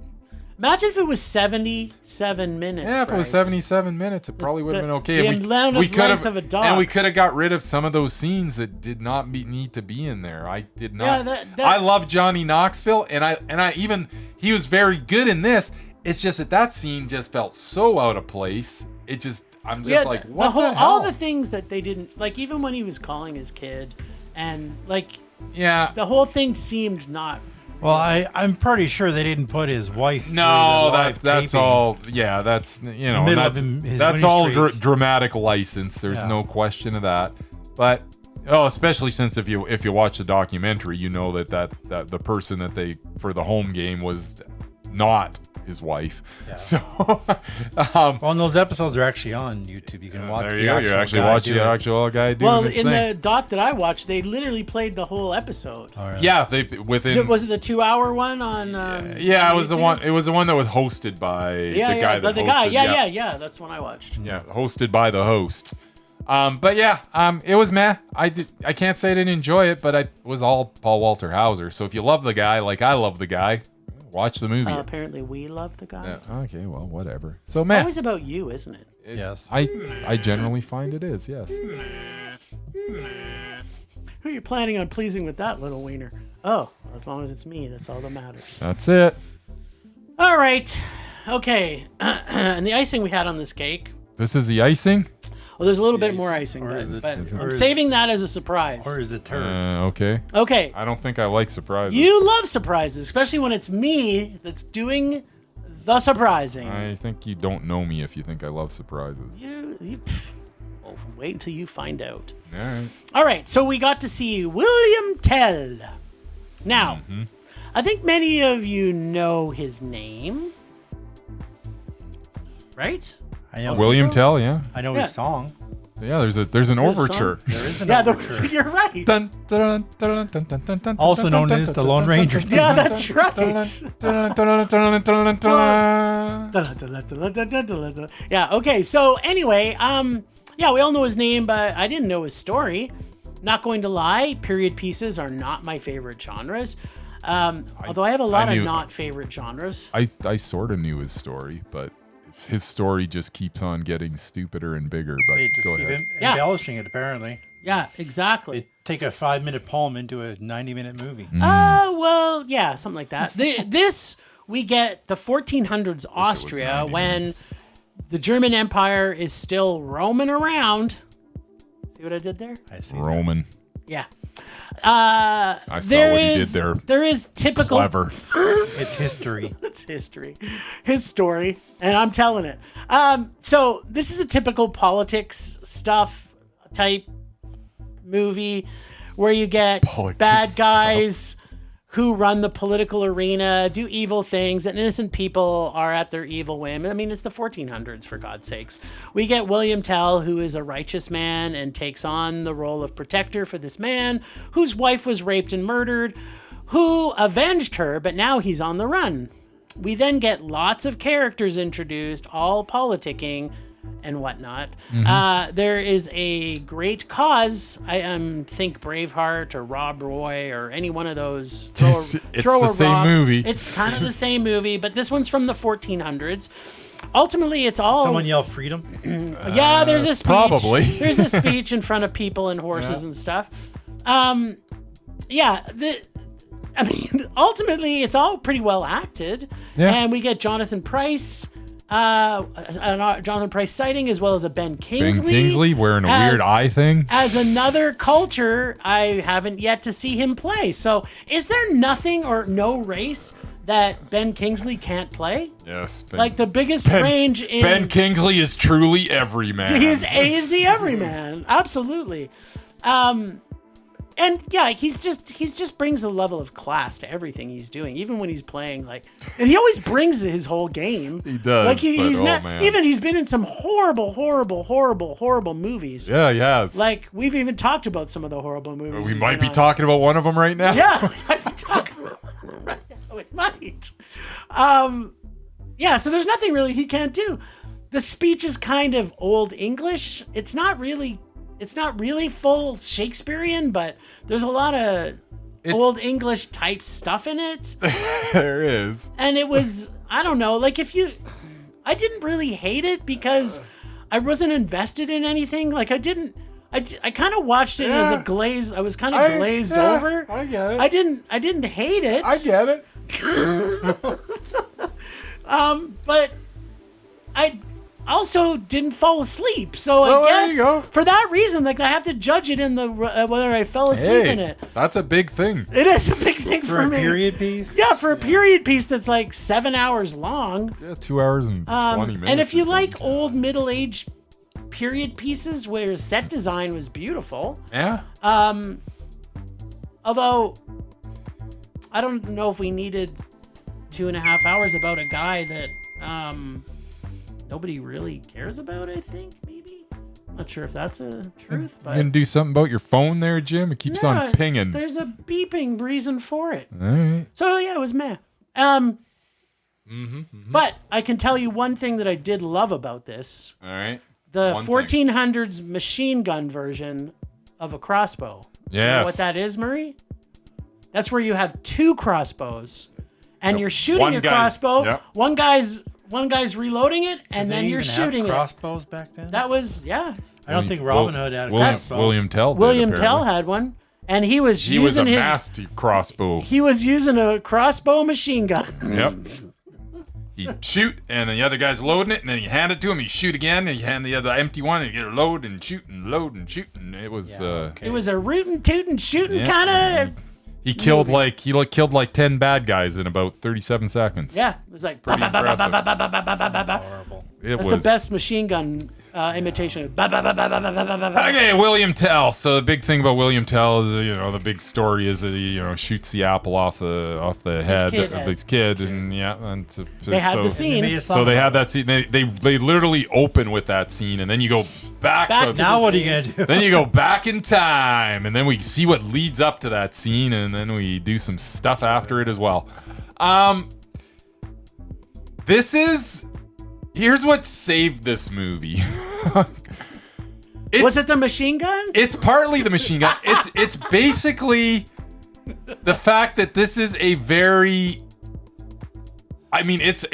Imagine if it was 77 minutes. Yeah, if it was Bryce. 77 minutes, it probably would have been okay. the And amount of length of a doc. and we could have got rid of some of those scenes that did not need to be in there. I did not. Yeah, I love Johnny Knoxville, and I even he was very good in this. It's just that scene just felt so out of place. I'm just like, what the hell? all the things that they didn't like, even when he was calling his kid, and like Yeah. the whole thing seemed not Well, I'm pretty sure they didn't put his wife. No, through the live that's taping. all. Yeah, that's Middle that's, of his that's winning all streak. dramatic license. There's Yeah. no question of that. But especially since if you watch the documentary, you know that the person that they for the home game was not his wife. Yeah. So, Well, and those episodes are actually on YouTube. You can watch there the you go. actual You actually guy watch do the it. actual guy doing Well, his in thing. the doc that I watched, they literally played the whole episode. All right. Yeah, they within. Was it the 2-hour one on? Yeah, on it was the YouTube? one. It was the one that was hosted by the guy that the hosted. guy. Yeah. That's one I watched. Yeah, hosted by the host. But yeah, it was meh. I can't say I didn't enjoy it, but it was all Paul Walter Hauser. So if you love the guy, like I love the guy, watch the movie. Apparently, we love the guy. Yeah, okay, well, whatever. So meh. Always about you, isn't it? Yes. I generally find it is. Yes. Who are you planning on pleasing with that little wiener? Oh, as long as it's me, that's all that matters. That's it. All right. Okay. And the icing we had on this cake. This is the icing. Well, there's a little bit more icing, Or is it- but is it- I'm saving that as a surprise. Or is it turd? Okay. Okay. I don't think I like surprises. You love surprises, especially when it's me that's doing the surprising. I think you don't know me if you think I love surprises. Well, wait until you find out. All right. All right, so we got to see William Tell. Now, I think many of you know his name, right? I know William Tell, yeah. I know Yeah. his song. Yeah, there's an There's a overture. There is an Yeah, overture. you're right. Dun, dun, dun, dun, dun, dun, dun, Also dun, known dun, as dun, the dun, Lone dun, Ranger. dun, Yeah, dun, that's dun, right. dun, dun, dun, dun, dun, dun. Yeah, okay, so anyway, yeah, we all know his name, but I didn't know his story. Not going to lie, period pieces are not my favorite genres. Although I have a lot of knew- not favorite genres. I sort of knew his story, but his story just keeps on getting stupider and bigger. But They just go keep ahead. Yeah. embellishing it, apparently. Yeah, exactly. They take a 5-minute poem into a 90-minute movie. Well, yeah, something like that. This, we get the 1400s was Austria 90 when minutes. the German Empire is still roaming around. See what I did there? I see. Roman. Yeah. I saw what he did there. There is typical. Clever. It's history. It's history, his story, and I'm telling it. So this is a typical politics stuff type movie where you get Politics bad stuff. guys who run the political arena, do evil things, and innocent people are at their evil whim. I mean, it's the 1400s, for God's sakes. We get William Tell, who is a righteous man and takes on the role of protector for this man whose wife was raped and murdered, who avenged her, but now he's on the run. We then get lots of characters introduced, all politicking and whatnot. There is a great cause. I think Braveheart or Rob Roy or any one of those. It's the same movie. It's kind of the same movie, but this one's from the 1400s. Ultimately, it's all. Someone yell freedom. Yeah, there's a speech. Probably. There's a speech in front of people and horses and stuff. Yeah, I mean, ultimately, it's all pretty well acted. Yeah. And we get Jonathan Pryce, Jonathan Pryce sighting, as well as a Ben Kingsley. Ben Kingsley wearing a as- weird eye thing. As another culture, I haven't yet to see him play. So, is there nothing or no race that Ben Kingsley can't play? Yes. Ben, Like the biggest range in Ben Kingsley is truly every man. He is the everyman, absolutely. And yeah, he's just brings a level of class to everything he's doing, even when he's playing and he always brings his whole game. He does, Like but, he's oh, not man. even he's been in some horrible movies. Yeah, he has. Like we've even talked about some of the horrible movies. We he's might been be on. talking about one of them right now. Yeah, we might be talking about right now. We might. Yeah, so there's nothing really he can't do. The speech is kind of old English. It's not really full Shakespearean, but there's a lot of old English type stuff in it. There is. And it was, I don't know, like I didn't really hate it because I wasn't invested in anything. Like I kind of watched it as a glaze. I was kind of glazed over. I get it. I didn't hate it. I get it. But also didn't fall asleep. So So I there you guess go. for that reason, like I have to judge it in the whether I fell asleep in it. That's a big thing. It is a big thing For for a me. period piece? Yeah, for a period piece that's like 7 hours long. Yeah, 2 hours and 20 minutes. And if you or like something. old middle-aged period pieces where set design was beautiful, Yeah. although I don't know if we needed 2.5 hours about a guy that nobody really cares about, I think, maybe. Not sure if that's a truth, You but gonna do something about your phone there, Jim? It keeps Yeah, on pinging. there's a beeping reason for it. All right. So yeah, it was meh. But I can tell you one thing that I did love about this. All right. The One thing. 1400s machine gun version of a crossbow. Do you know Yes. what that is, Murray? That's where you have 2 crossbows, and you're shooting One your guy's- crossbow. yep. One guy's reloading it, and Did then they you're even shooting have it. crossbows back then? That was I don't think Robin Hood had a crossbow. William Tell. Did, William Tell apparently. had one, and he was He was a using his master crossbow. he was using a crossbow machine gun. Yep. He'd shoot, and then the other guy's loading it, and then you hand it to him. He'd shoot again, and you hand the other empty one, and you get a load and shoot and load and shoot. And it was. It was a rootin' tootin' shooting Yeah. kind of. He killed killed like 10 bad guys in about 37 seconds. Yeah, it was like. Pretty impressive. Horrible. It That's was the best machine gun imitation. Okay, William Tell. So the big thing about William Tell is, the big story is that he, shoots the apple off the head kid of head. his kid, and They had the scene. made a So song they about had that scene. They literally open with that scene, and then you go back. Back to Now what are you going to do? Then you go back in time, and then we see what leads up to that scene, and then we do some stuff after it as well. Here's what saved this movie. Was it the machine gun? It's partly the machine gun. It's basically the fact that this is a very. I mean, it's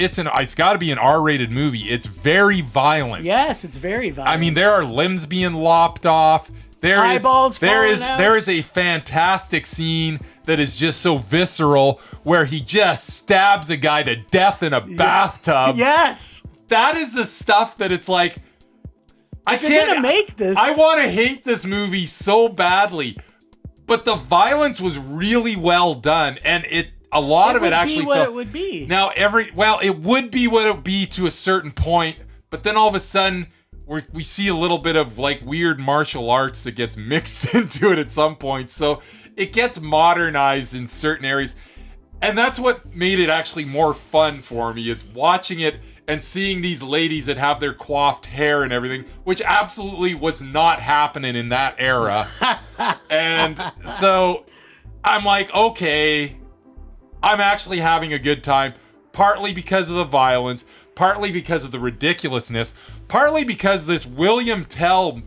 got to be an R-rated movie. It's very violent. Yes, it's very violent. I mean, there are limbs being lopped off. Eyeballs falling out. There is a fantastic scene that is just so visceral where he just stabs a guy to death in a bathtub. Yes. That is the stuff that it's like. If you're gonna make this, I want to hate this movie so badly, but the violence was really well done, and a lot of it actually what felt, it would be. Now it would be what it would be to a certain point, but then all of a sudden we see a little bit of like weird martial arts that gets mixed into it at some point, so it gets modernized in certain areas, and that's what made it actually more fun for me, is watching it and seeing these ladies that have their coiffed hair and everything, which absolutely was not happening in that era. And so I'm like, okay, I'm actually having a good time, partly because of the violence, partly because of the ridiculousness, partly because this William Tell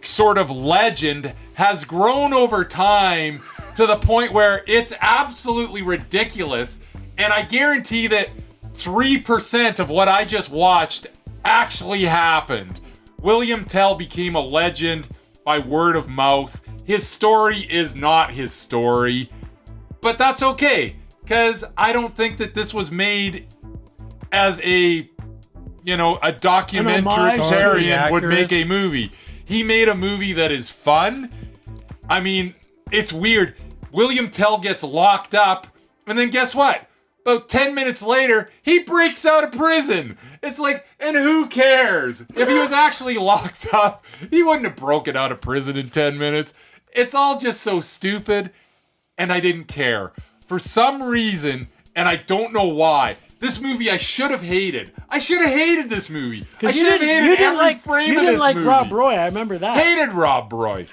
sort of legend has grown over time to the point where it's absolutely ridiculous. And I guarantee that 3% of what I just watched actually happened. William Tell became a legend by word of mouth. His story is not his story, but that's okay, because I don't think that this was made as a documentarian would make a movie. He made a movie that is fun. I mean, it's weird. William Tell gets locked up, and then guess what? About 10 minutes later, he breaks out of prison. It's like, and who cares? If he was actually locked up, he wouldn't have broken out of prison in 10 minutes. It's all just so stupid, and I didn't care. For some reason, and I don't know why, this movie I should have hated. I should have hated this movie. I should have hated every frame of this movie. Rob Roy, I remember that. Hated Rob Roy.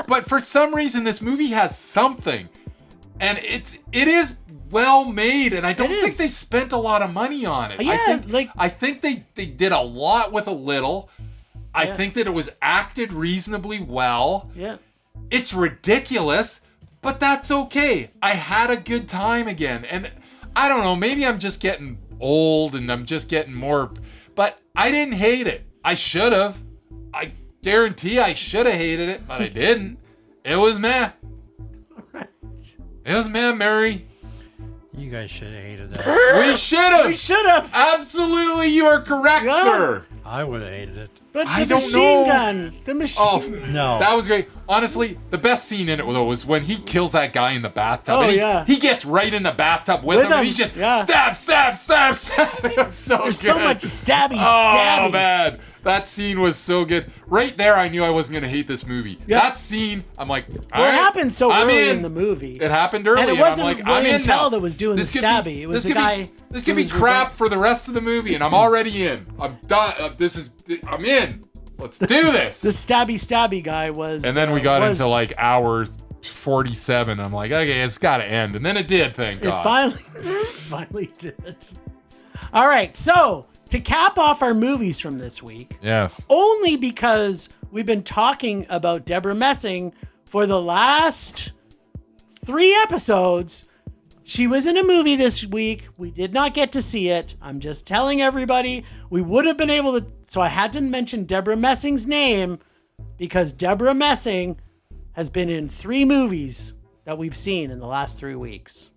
But for some reason, this movie has something. And it is well made, and I don't think they spent a lot of money on it. Yeah, I think they did a lot with a little. I think that it was acted reasonably well. Yeah. It's ridiculous, but that's okay. I had a good time again. And I don't know, maybe I'm just getting old and I'm just getting more, but I didn't hate it. I should have. I guarantee I should have hated it, but I didn't. It was meh. It was meh, Mary. You guys should have hated that. We should have. We should have. Absolutely, you are correct, Yeah. sir. I would have hated it. But I the don't machine know. gun. The machine. Oh, No. that was great. Honestly, the best scene in it though was when he kills that guy in the bathtub. Oh, and yeah. He gets right in the bathtub with him, and he just stab. It was so There's good. so much stabby. Oh man, that scene was so good. Right there, I knew I wasn't gonna hate this movie. Yeah. That scene, I'm like, Well, all right, it happened so I'm early in. in the movie. It happened early, And it I'm wasn't like, I'm William in Tell now. that was doing This the could stabby. be- It was this the could guy be- This who could be was crap for the rest of the movie, and I'm already in. I'm done. I'm in. Let's do this. The stabby guy was. And then we got was- into like hour 47. I'm like, okay, it's got to end. And then it did, thank It God. finally did. All right, so to cap off our movies from this week, Yes. only because we've been talking about Deborah Messing for the last 3 episodes. She was in a movie this week. We did not get to see it. I'm just telling everybody we would have been able to. So I had to mention Deborah Messing's name because Deborah Messing has been in 3 movies that we've seen in the last 3 weeks.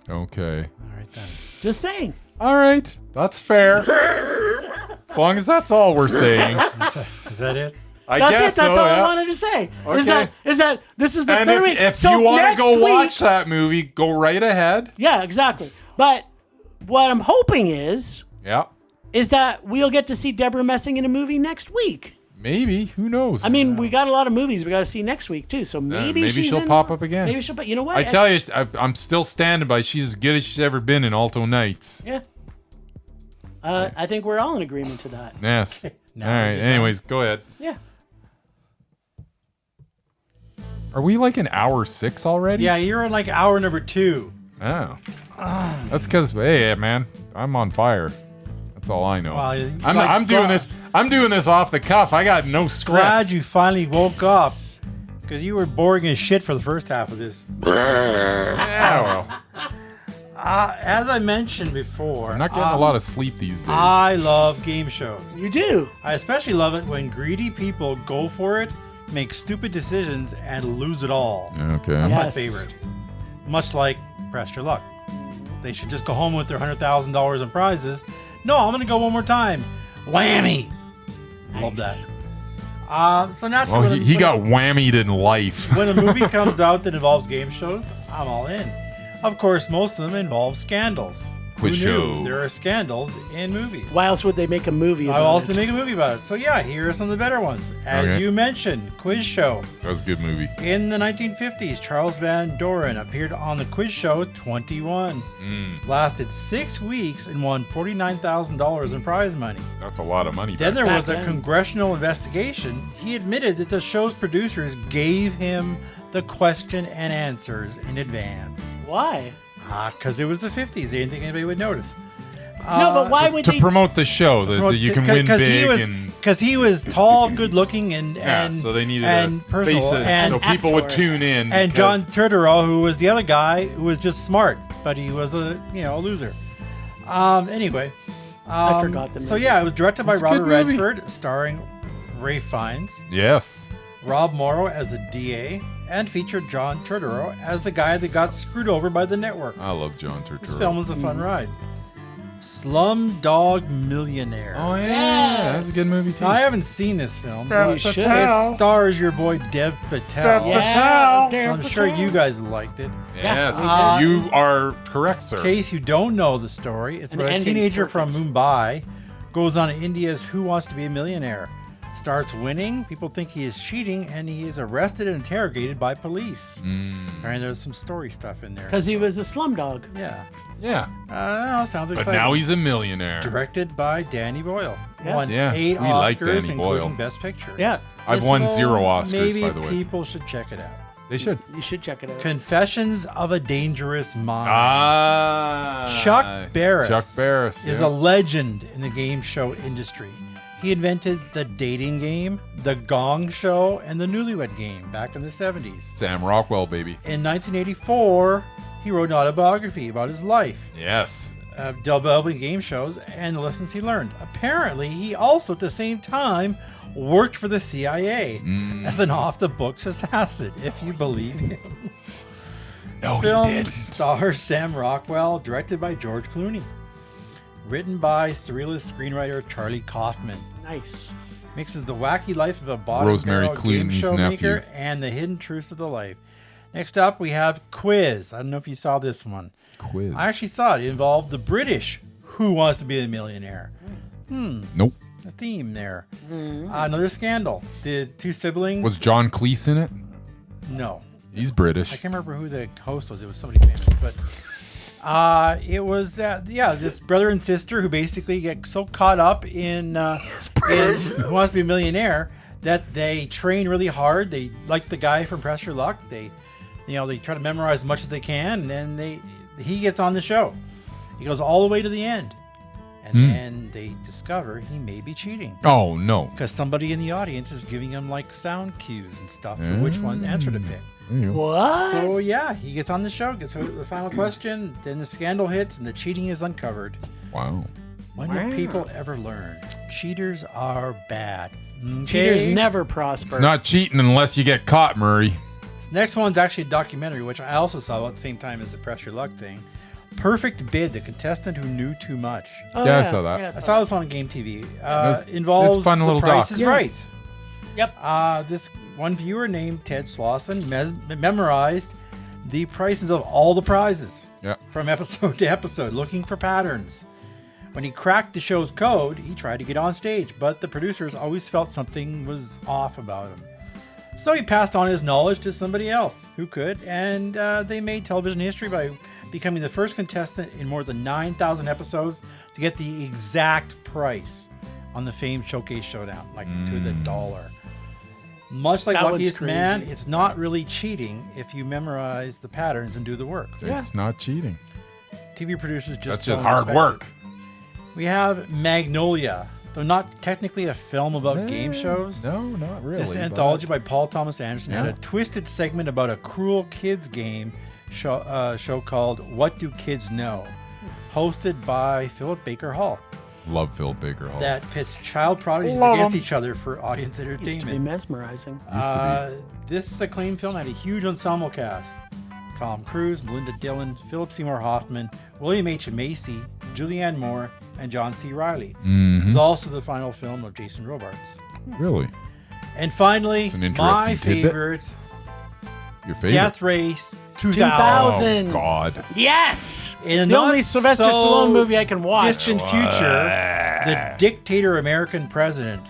Okay. All right, then. Just saying. All right. That's fair. As long as that's all we're saying. Is that it? I That's guess it. That's so, all yeah. I wanted to say. Okay. Is that this is the And third week. if So you want to next go week- watch that movie, go right ahead. Yeah, exactly. But what I'm hoping is Yeah. that we'll get to see Deborah Messing in a movie next week. Maybe. Who knows? I mean, we got a lot of movies we got to see next week too. So maybe she's she'll in- pop up again. Maybe she'll. But you know what? I tell you, I'm still standing by. She's as good as she's ever been in Alto Nights. Yeah. I think we're all in agreement to that. Yes. No, all right. you don't. Anyways, go ahead. Yeah. Are we like in hour 6 already? Yeah, you're in like hour number 2. Oh. That's because, hey, man, I'm on fire. That's all I know. Well, it's I'm like doing this. I'm doing this off the cuff. I got no script. Glad you finally woke up because you were boring as shit for the first half of this. Yeah, well, As I mentioned before, I'm not getting a lot of sleep these days. I love game shows. You do. I especially love it when greedy people go for it, make stupid decisions, and lose it all. Okay. That's my Yes. favorite. Much like Press Your Luck. They should just go home with their $100,000 in prizes. No, I'm going to go one more time. Whammy! Love Nice. that. So naturally, Well, when- he when- got whammied in life. when a movie comes out that involves game shows, I'm all in. Of course, most of them involve scandals. Quiz Who knew show. there are scandals in movies. Why else would they make a movie I about also it? make a movie about it. So yeah, here are some of the better ones. As Okay. you mentioned, Quiz Show. That was a good movie. In the 1950s, Charles Van Doren appeared on the Quiz Show 21. Lasted 6 weeks and won $49,000 in prize money. That's a lot of money. Then back there was a then. congressional investigation. He admitted that the show's producers gave him the question and answers in advance. Why? Because it was the 50s. They didn't think anybody would notice. No, but why would to they? promote the show that you can win big Because he was tall, good looking, and yeah, and so they needed and a personal, basis and so people would actor. tune in. and because- John Turturro, who was the other guy, who was just smart, but he was a loser. Anyway, I forgot the So movie. yeah, it was directed by It's a good Robert movie. Redford, starring Ray Fiennes, Yes. Rob Morrow as the DA, and featured John Turturro as the guy that got screwed over by the network. I love John Turturro. This film was a fun ride. Slumdog Millionaire. Oh yeah, that's a good movie too. Now, I haven't seen this film. You should. It stars your boy Dev Patel. Yeah, So I'm sure you guys liked it. Yes, Yeah. you are correct, sir. In case you don't know the story, it's And about the a ending's teenager from perfect. Mumbai goes on India's Who Wants to Be a Millionaire. Starts winning, people think he is cheating, and he is arrested and interrogated by police. And there's some story stuff in there. Because he was a slumdog. Yeah. Yeah, Sounds but exciting. now he's a millionaire. Directed by Danny Boyle. Yeah. Won Yeah, 8 we like Oscars, Danny including Boyle. Best Picture. Yeah. I've This won is- 0 Oscars, Maybe by the way. people should check it out. They should. You should check it out. Confessions of a Dangerous Mind. Chuck Barris. Chuck Barris is yeah. a legend in the game show industry. He invented the dating game, the Gong Show, and the Newlywed Game back in the 70s. Sam Rockwell, baby. In 1984, he wrote an autobiography about his life, Yes. developing game shows and the lessons he learned. Apparently, he also at the same time worked for the CIA as an off-the-books assassin, if you believe him. No, he film didn't. stars Sam Rockwell, directed by George Clooney. Written by surrealist screenwriter Charlie Kaufman. Nice. Mixes the wacky life of a bottom Rosemary barrel game Clooney's show nephew. maker and the hidden truths of the life. Next up, we have Quiz. I don't know if you saw this one. Quiz. I actually saw it. It involved the British Who Wants to Be a Millionaire. Nope. A theme there. Another scandal. The two siblings. Was John Cleese in it? No. He's British. I can't remember who the host was. It was somebody famous, but it was this brother and sister who basically get so caught up in Who Wants to Be a Millionaire that they train really hard. They like the guy from Press Your Luck. They try to memorize as much as they can, and then he gets on the show. He goes all the way to the end, and then they discover he may be cheating. Oh, no. Because somebody in the audience is giving him like sound cues and stuff for which one answer to pick. There you go. What? So yeah, he gets on the show, gets the final question, then the scandal hits and the cheating is uncovered. Wow. When do people ever learn? Cheaters are bad. Okay? Cheaters never prosper. It's not cheating unless you get caught, Murray. This next one's actually a documentary, which I also saw at the same time as the Press Your Luck thing. Perfect Bid, the contestant who knew too much. Oh, Yeah, I saw that. I saw this on Game TV. It's Involves fun The little Price doc. is Yeah. Right. Yep. This one viewer named Ted Slauson memorized the prices of all the prizes Yeah. from episode to episode, looking for patterns. When he cracked the show's code, he tried to get on stage, but the producers always felt something was off about him. So he passed on his knowledge to somebody else who could, and they made television history by becoming the first contestant in more than 9,000 episodes to get the exact price on the famed Showcase Showdown, like to the dollar. Much like That one's Luckiest Man, crazy. it's not really cheating if you memorize the patterns and do the work. It's not cheating. TV producers just That's just don't hard expect work. it. We have Magnolia, though not technically a film about game shows. No, not really. This but- anthology by Paul Thomas Anderson had Yeah. a twisted segment about a cruel kids game show called What Do Kids Know? Hosted by Philip Baker Hall. Love Phil Baker Hall. That pits child prodigies Love against 'em. each other for audience Used to be entertainment. mesmerizing. Used to This acclaimed film had a huge ensemble cast. Tom Cruise, Melinda Dillon, Philip Seymour Hoffman, William H. Macy, Julianne Moore, and John C. Reilly. It was also the final film of Jason Robards. Really? And finally, It's an interesting my tidbit. favorite, Your favorite? Death Race 2000. 2000. Oh, God. Yes! In a the only not Sylvester so Stallone movie I can watch. Distant future, the dictator American president.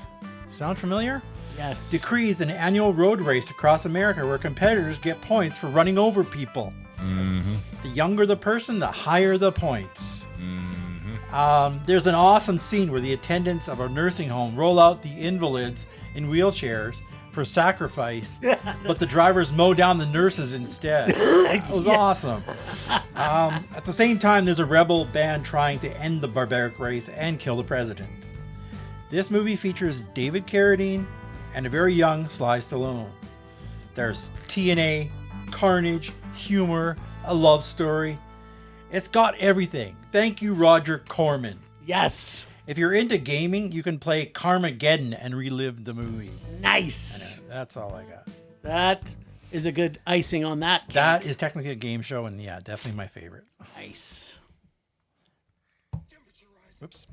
Sound familiar? Yes. Decrees an annual road race across America where competitors get points for running over people. The younger the person, the higher the points. There's an awesome scene where the attendants of a nursing home roll out the invalids in wheelchairs for sacrifice, but the drivers mow down the nurses instead. It was awesome. At the same time, there's a rebel band trying to end the barbaric race and kill the president. This movie features David Carradine and a very young Sly Stallone. There's TNA, carnage, humor, a love story. It's got everything. Thank you, Roger Corman. Yes. If you're into gaming, you can play Carmageddon and relive the movie. Nice. That's all I got. That is a good icing on that cake. That is technically a game show, and yeah, definitely my favorite. Nice. Whoops.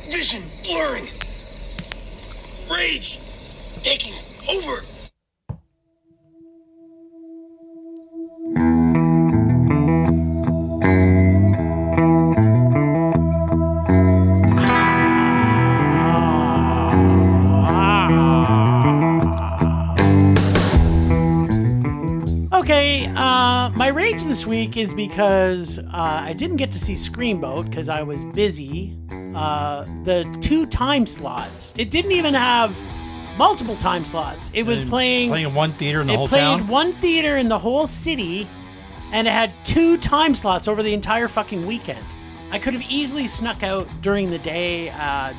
Vision blurring. Rage taking over. Okay, my rage this week is because I didn't get to see Screamboat because I was busy. The 2 time slots. It didn't even have multiple time slots. It was playing in one theater in the it whole played town. one theater in the whole city, and it had 2 time slots over the entire fucking weekend. I could have easily snuck out during the day,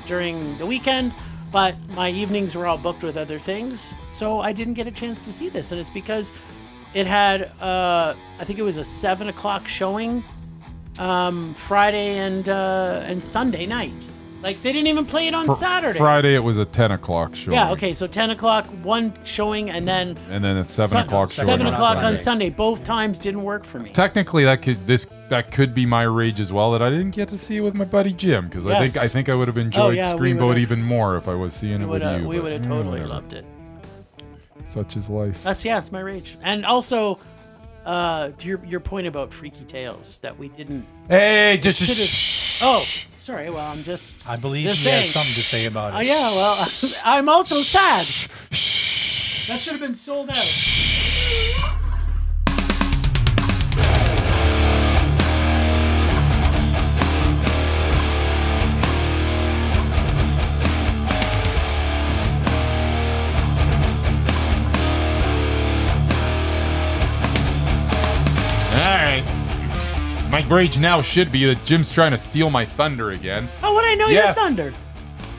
during the weekend, but my evenings were all booked with other things, so I didn't get a chance to see this. And it's because it had, I think it was a 7 o'clock showing, Friday and Sunday night. Like, they didn't even play it on Saturday. Friday, it was a 10 o'clock show. Yeah, okay, so 10 o'clock, one showing, and then a 7 o'clock show. 7 o'clock on Sunday. Both times didn't work for me. Technically, that could be my rage as well, that I didn't get to see it with my buddy Jim, because I think I would have enjoyed Screamboat even more if I was seeing it with you. We would have totally loved it. Such is life. It's my rage. And also, your point about Freaky Tales, that we didn't... Hey, Oh, sorry. Well, I'm just... I believe just he saying. has something to say about it. Oh, yeah, well, I'm also sad. That should have been sold out. My rage now should be that Jim's trying to steal my thunder again. Oh, would I know your thunder?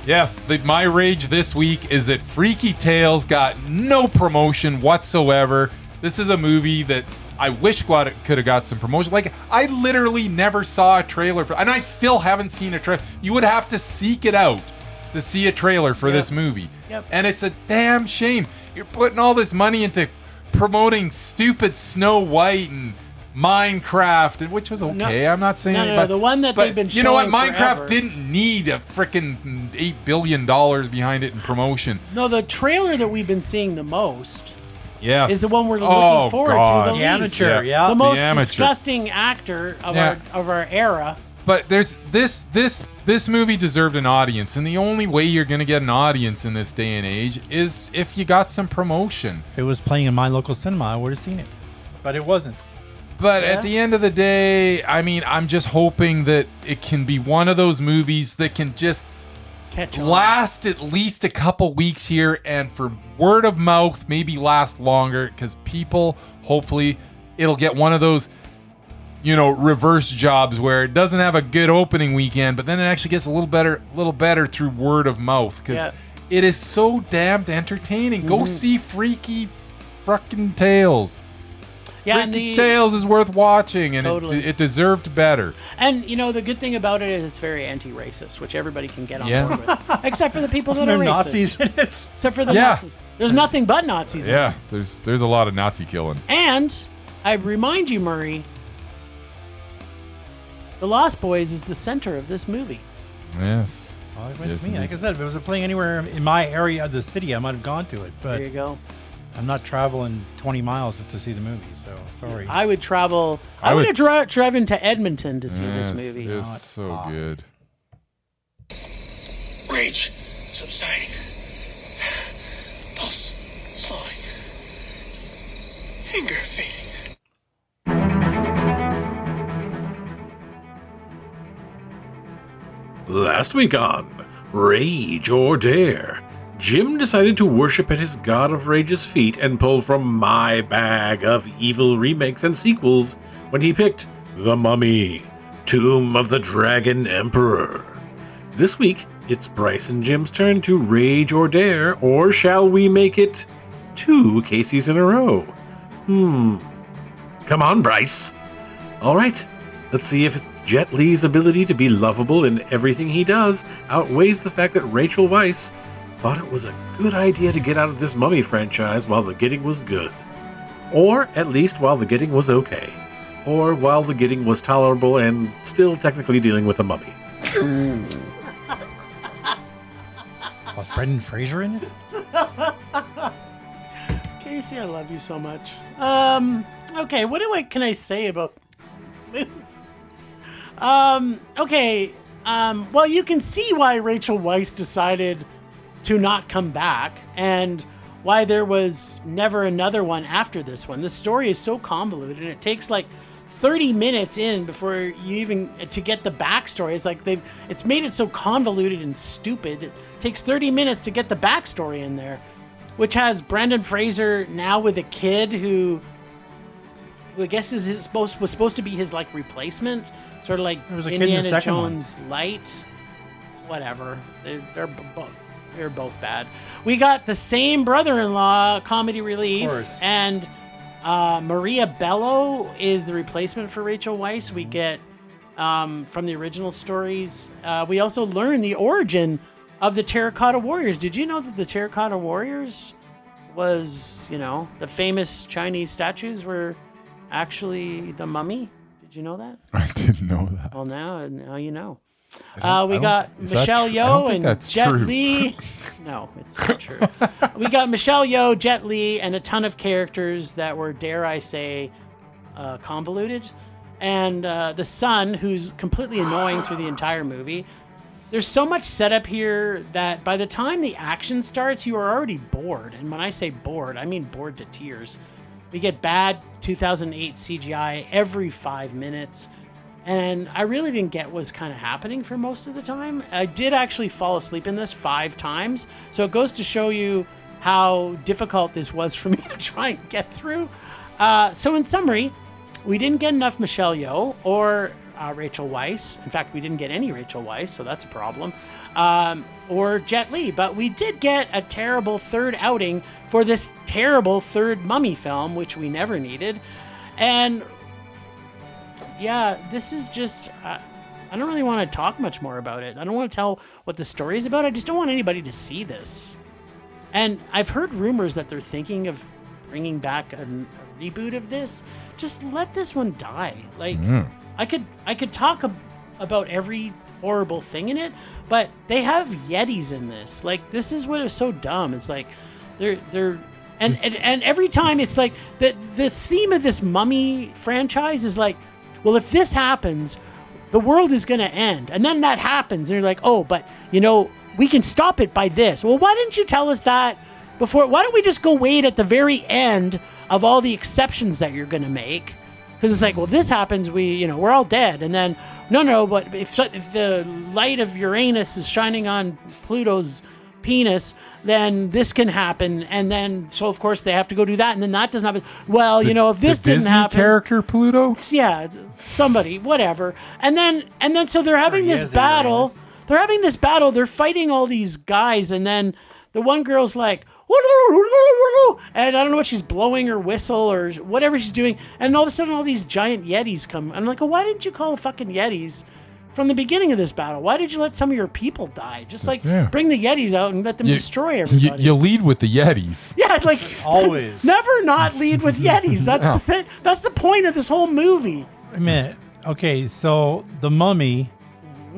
Yes, my rage this week is that Freaky Tales got no promotion whatsoever. This is a movie that I wish could have got some promotion. Like, I literally never saw a trailer for, and I still haven't seen a trailer. You would have to seek it out to see a trailer for this movie. Yep. And it's a damn shame. You're putting all this money into promoting stupid Snow White and Minecraft, which was okay. I'm not saying No, the one that they've been showing. You know what? Minecraft forever. didn't need a freaking $8 billion behind it in promotion. No, the trailer that we've been seeing the most is the one we're looking forward to. The amateur, least. The most amateur. disgusting actor of our era. But there's this movie deserved an audience, and the only way you're gonna get an audience in this day and age is if you got some promotion. If it was playing in my local cinema, I would have seen it, but it wasn't. But at the end of the day, I mean, I'm just hoping that it can be one of those movies that can just last at least a couple weeks here, and for word of mouth, maybe last longer, because people, hopefully, it'll get one of those, reverse jobs where it doesn't have a good opening weekend, but then it actually gets a little better through word of mouth, because it is so damned entertaining. Go see Freaky fucking Tales. Yeah, Freaky Tales is worth watching, and it deserved better. And the good thing about it is it's very anti-racist, which everybody can get on board with, except for the people that are racist. Nazis in it. Except for the Nazis. There's nothing but Nazis. In it. there's a lot of Nazi killing. And I remind you, Murray, the Lost Boys is the center of this movie. Yes. Well, it's me. Like I said, if it was playing anywhere in my area of the city, I might have gone to it. But there you go. I'm not traveling 20 miles to see the movie, so sorry. I would travel. I would have driven to Edmonton to see this movie. It's so good. Rage subsiding. Pulse slowing. Anger fading. Last week on Rage or Dare, Jim decided to worship at his God of Rage's feet and pull from my bag of evil remakes and sequels when he picked The Mummy, Tomb of the Dragon Emperor. This week, it's Bryce and Jim's turn to Rage or Dare, or shall we make it 2 Caseys in a row? Come on, Bryce. All right, let's see if it's Jet Li's ability to be lovable in everything he does outweighs the fact that Rachel Weisz thought it was a good idea to get out of this Mummy franchise while the getting was good. Or at least while the getting was okay. Or while the getting was tolerable and still technically dealing with a mummy. Was Brendan Fraser in it? Casey, I love you so much. Okay, what can I say about this movie? Okay. Well, you can see why Rachel Weisz decided to not come back, and why there was never another one after this one. The story is so convoluted, and it takes like 30 minutes in before you even to get the backstory. It's like it's made it so convoluted and stupid. It takes 30 minutes to get the backstory in there, which has Brendan Fraser now with a kid who I guess was supposed to be his like replacement, sort of like Indiana Jones light. Whatever. They're both bad. We got the same brother-in-law, comedy relief, and Maria Bello is the replacement for Rachel Weisz. We get from the original stories. We also learn the origin of the Terracotta Warriors. Did you know that the Terracotta Warriors was, the famous Chinese statues were actually the mummy? Did you know that? I didn't know that. Well, now you know. don't- We got is that Michelle true? I don't Yeoh think and that's Jet true. Li. No, it's not true. We got Michelle Yeoh, Jet Li, and a ton of characters that were, dare I say, convoluted. And the son, who's completely annoying through the entire movie. There's so much setup here that by the time the action starts, you are already bored. And when I say bored, I mean bored to tears. We get bad 2008 CGI every 5 minutes. And I really didn't get what was kind of happening for most of the time. I did actually fall asleep in this 5 times. So it goes to show you how difficult this was for me to try and get through. So in summary, we didn't get enough Michelle Yeoh or Rachel Weisz. In fact, we didn't get any Rachel Weisz, so that's a problem. Or Jet Li. But we did get a terrible third outing for this terrible third Mummy film, which we never needed. And yeah, this is just... I don't really want to talk much more about it. I don't want to tell what the story is about. I just don't want anybody to see this. And I've heard rumors that they're thinking of bringing back a reboot of this. Just let this one die. Like, I could talk about every horrible thing in it, but they have Yetis in this. Like, this is what is so dumb. It's like they're and every time it's like the theme of this Mummy franchise is like, well, if this happens, the world is going to end. And then that happens. And you're like, oh, but, we can stop it by this. Well, why didn't you tell us that before? Why don't we just go wait at the very end of all the exceptions that you're going to make? Because it's like, well, this happens, we're all dead. And then, no, but if the light of Uranus is shining on Pluto's penis, then this can happen. And then, so of course they have to go do that. And then that doesn't happen. Well, if this the didn't Disney happen, character Pluto? yeah, somebody, whatever. And then so they're having this Yes, battle. Uranus. They're having this battle. They're fighting all these guys. And then the one girl's like, and I don't know what she's blowing or whistle or whatever she's doing. And all of a sudden, all these giant Yetis come. I'm like, well, why didn't you call the fucking Yetis from the beginning of this battle? Why did you let some of your people die? Just bring the Yetis out and let them destroy everybody. You lead with the Yetis. Yeah, like Always. never not lead with Yetis. That's the thing. That's the point of this whole movie. Wait a minute. Okay, so the Mummy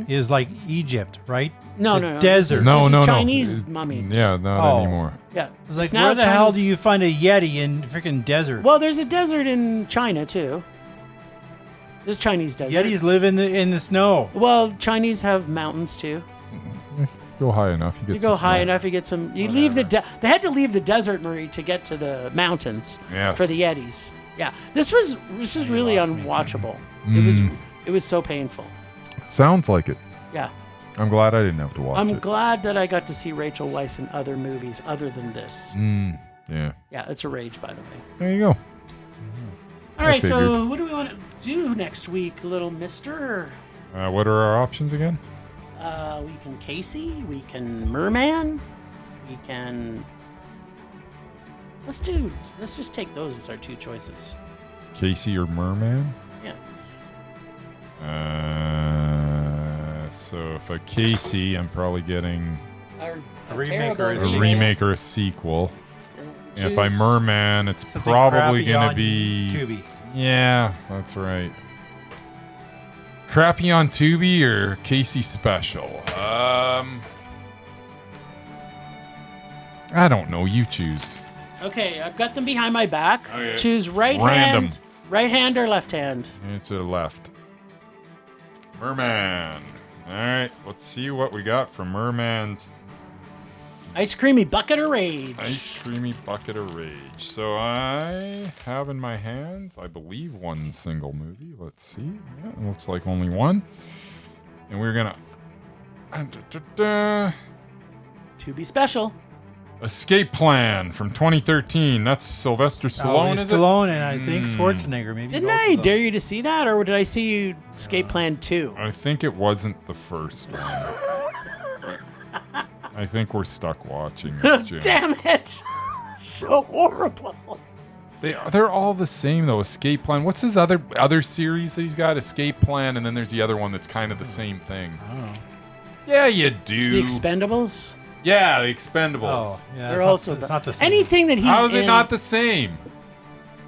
is like Egypt, right? No, The no. desert. This is No. Chinese mummy. Yeah, not anymore. Yeah. It's like, now where the hell Chinese. do you find a Yeti in freaking desert? Well, there's a desert in China too. There's Chinese desert. Yetis live in the snow. Well, Chinese have mountains too. Go high enough. You go high enough, you get some. You leave the. They had to leave the desert, Murray, to get to the mountains Yes. for the Yetis. Yeah, this was really lost me. unwatchable. Mm. It was so painful. Sounds like it. Yeah, I'm glad I didn't have to watch I'm it. glad that I got to see Rachel Weisz in other movies other than this. Yeah. Yeah, it's a rage, by the way. There you go. All right, so figured. what do we want to do next week, little mister? What are our options again? We can Casey, we can Merman, we can... Let's just take those as our 2 choices. Casey or Merman? Yeah. So if a Casey, I'm probably getting A remake or a a sequel. remake or a sequel. And if I Choose- Merman, it's Something probably crappy going to on be... Tubi. Yeah, that's right. Crappy on Tubi or Casey special? I don't know. You choose. Okay, I've got them behind my back. Okay. Choose right Random. hand or left hand. To the left. Merman. All right, let's see what we got from Merman's Ice creamy bucket of rage. Ice Creamy Bucket of Rage. So I have in my hands, I believe, one single movie. Let's see. Yeah, it looks like only one. And we're going to... Tubi special. Escape Plan from 2013. That's Sylvester Stallone, is it? Stallone and I think Schwarzenegger. Maybe Didn't both I of them. dare you to see that, or did I see you Escape Plan 2? I think it wasn't the first one. I think we're stuck watching this, Jim. Damn it! So horrible. They're all the same though. Escape Plan. What's his other series that he's got? Escape Plan, and then there's the other one that's kind of the same thing. Oh. Yeah, you do. The Expendables. Yeah, the Expendables. Oh, yeah. They're It's also not, it's not the same. anything that he's How is it in- not the same?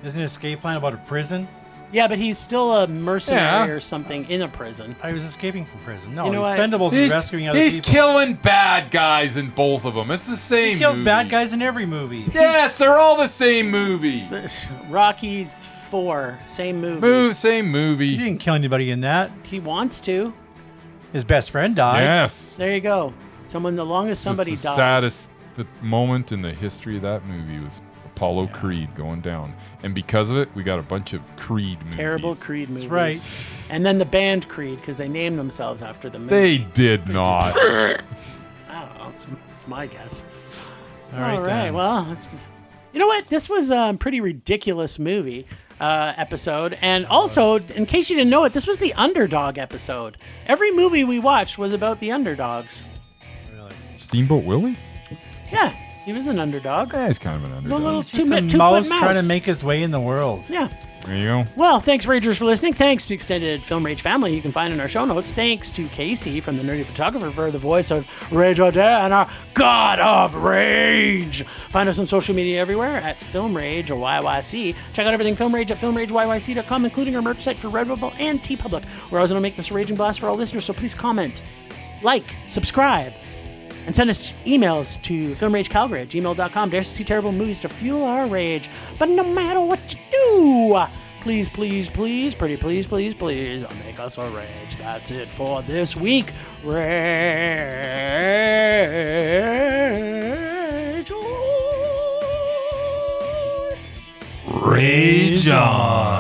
Isn't Escape Plan about a prison? Yeah, but he's still a mercenary Yeah. or something in a prison. I was escaping from prison. No, You know what? Expendables is rescuing other He's people. killing bad guys in both of them. It's the same. He kills movie. bad guys in every movie. Yes, they're all the same movie. Rocky 4, same movie. Same He movie. didn't kill anybody in that. He wants to. His best friend died. Yes. There you go. Someone, the longest somebody It's the dies. saddest moment in the history of that movie was Apollo Creed going down, and because of it, we got a bunch of Creed movies. Terrible Creed movies. right. And then the band Creed, because they named themselves after the movie. They did not. I don't know. It's my guess. All right, then. Well, you know what? This was a pretty ridiculous movie episode. And also, in case you didn't know it, this was the Underdog episode. Every movie we watched was about the underdogs. Really. Steamboat Willie? Yeah, he was an underdog. Yeah, he's kind of an He's a underdog. little Just a two-foot mouse mouse. trying to make his way in the world. Yeah. There you go. Well, thanks, Ragers, for listening. Thanks to Extended Film Rage family you can find in our show notes. Thanks to Casey from The Nerdy Photographer for the voice of Rage or Dare and our God of Rage. Find us on social media everywhere at Film Rage or YYC. Check out everything Film Rage at filmrageyyc.com, including our merch site for Redbubble and TeePublic. We're always going to make this a raging blast for all listeners, so please comment, like, subscribe, and send us emails to filmragecalgary@gmail.com. Dare to see terrible movies to fuel our rage. But no matter what you do, please, please, please, pretty please, please, please, make us a rage. That's it for this week. Rage on. Rage on.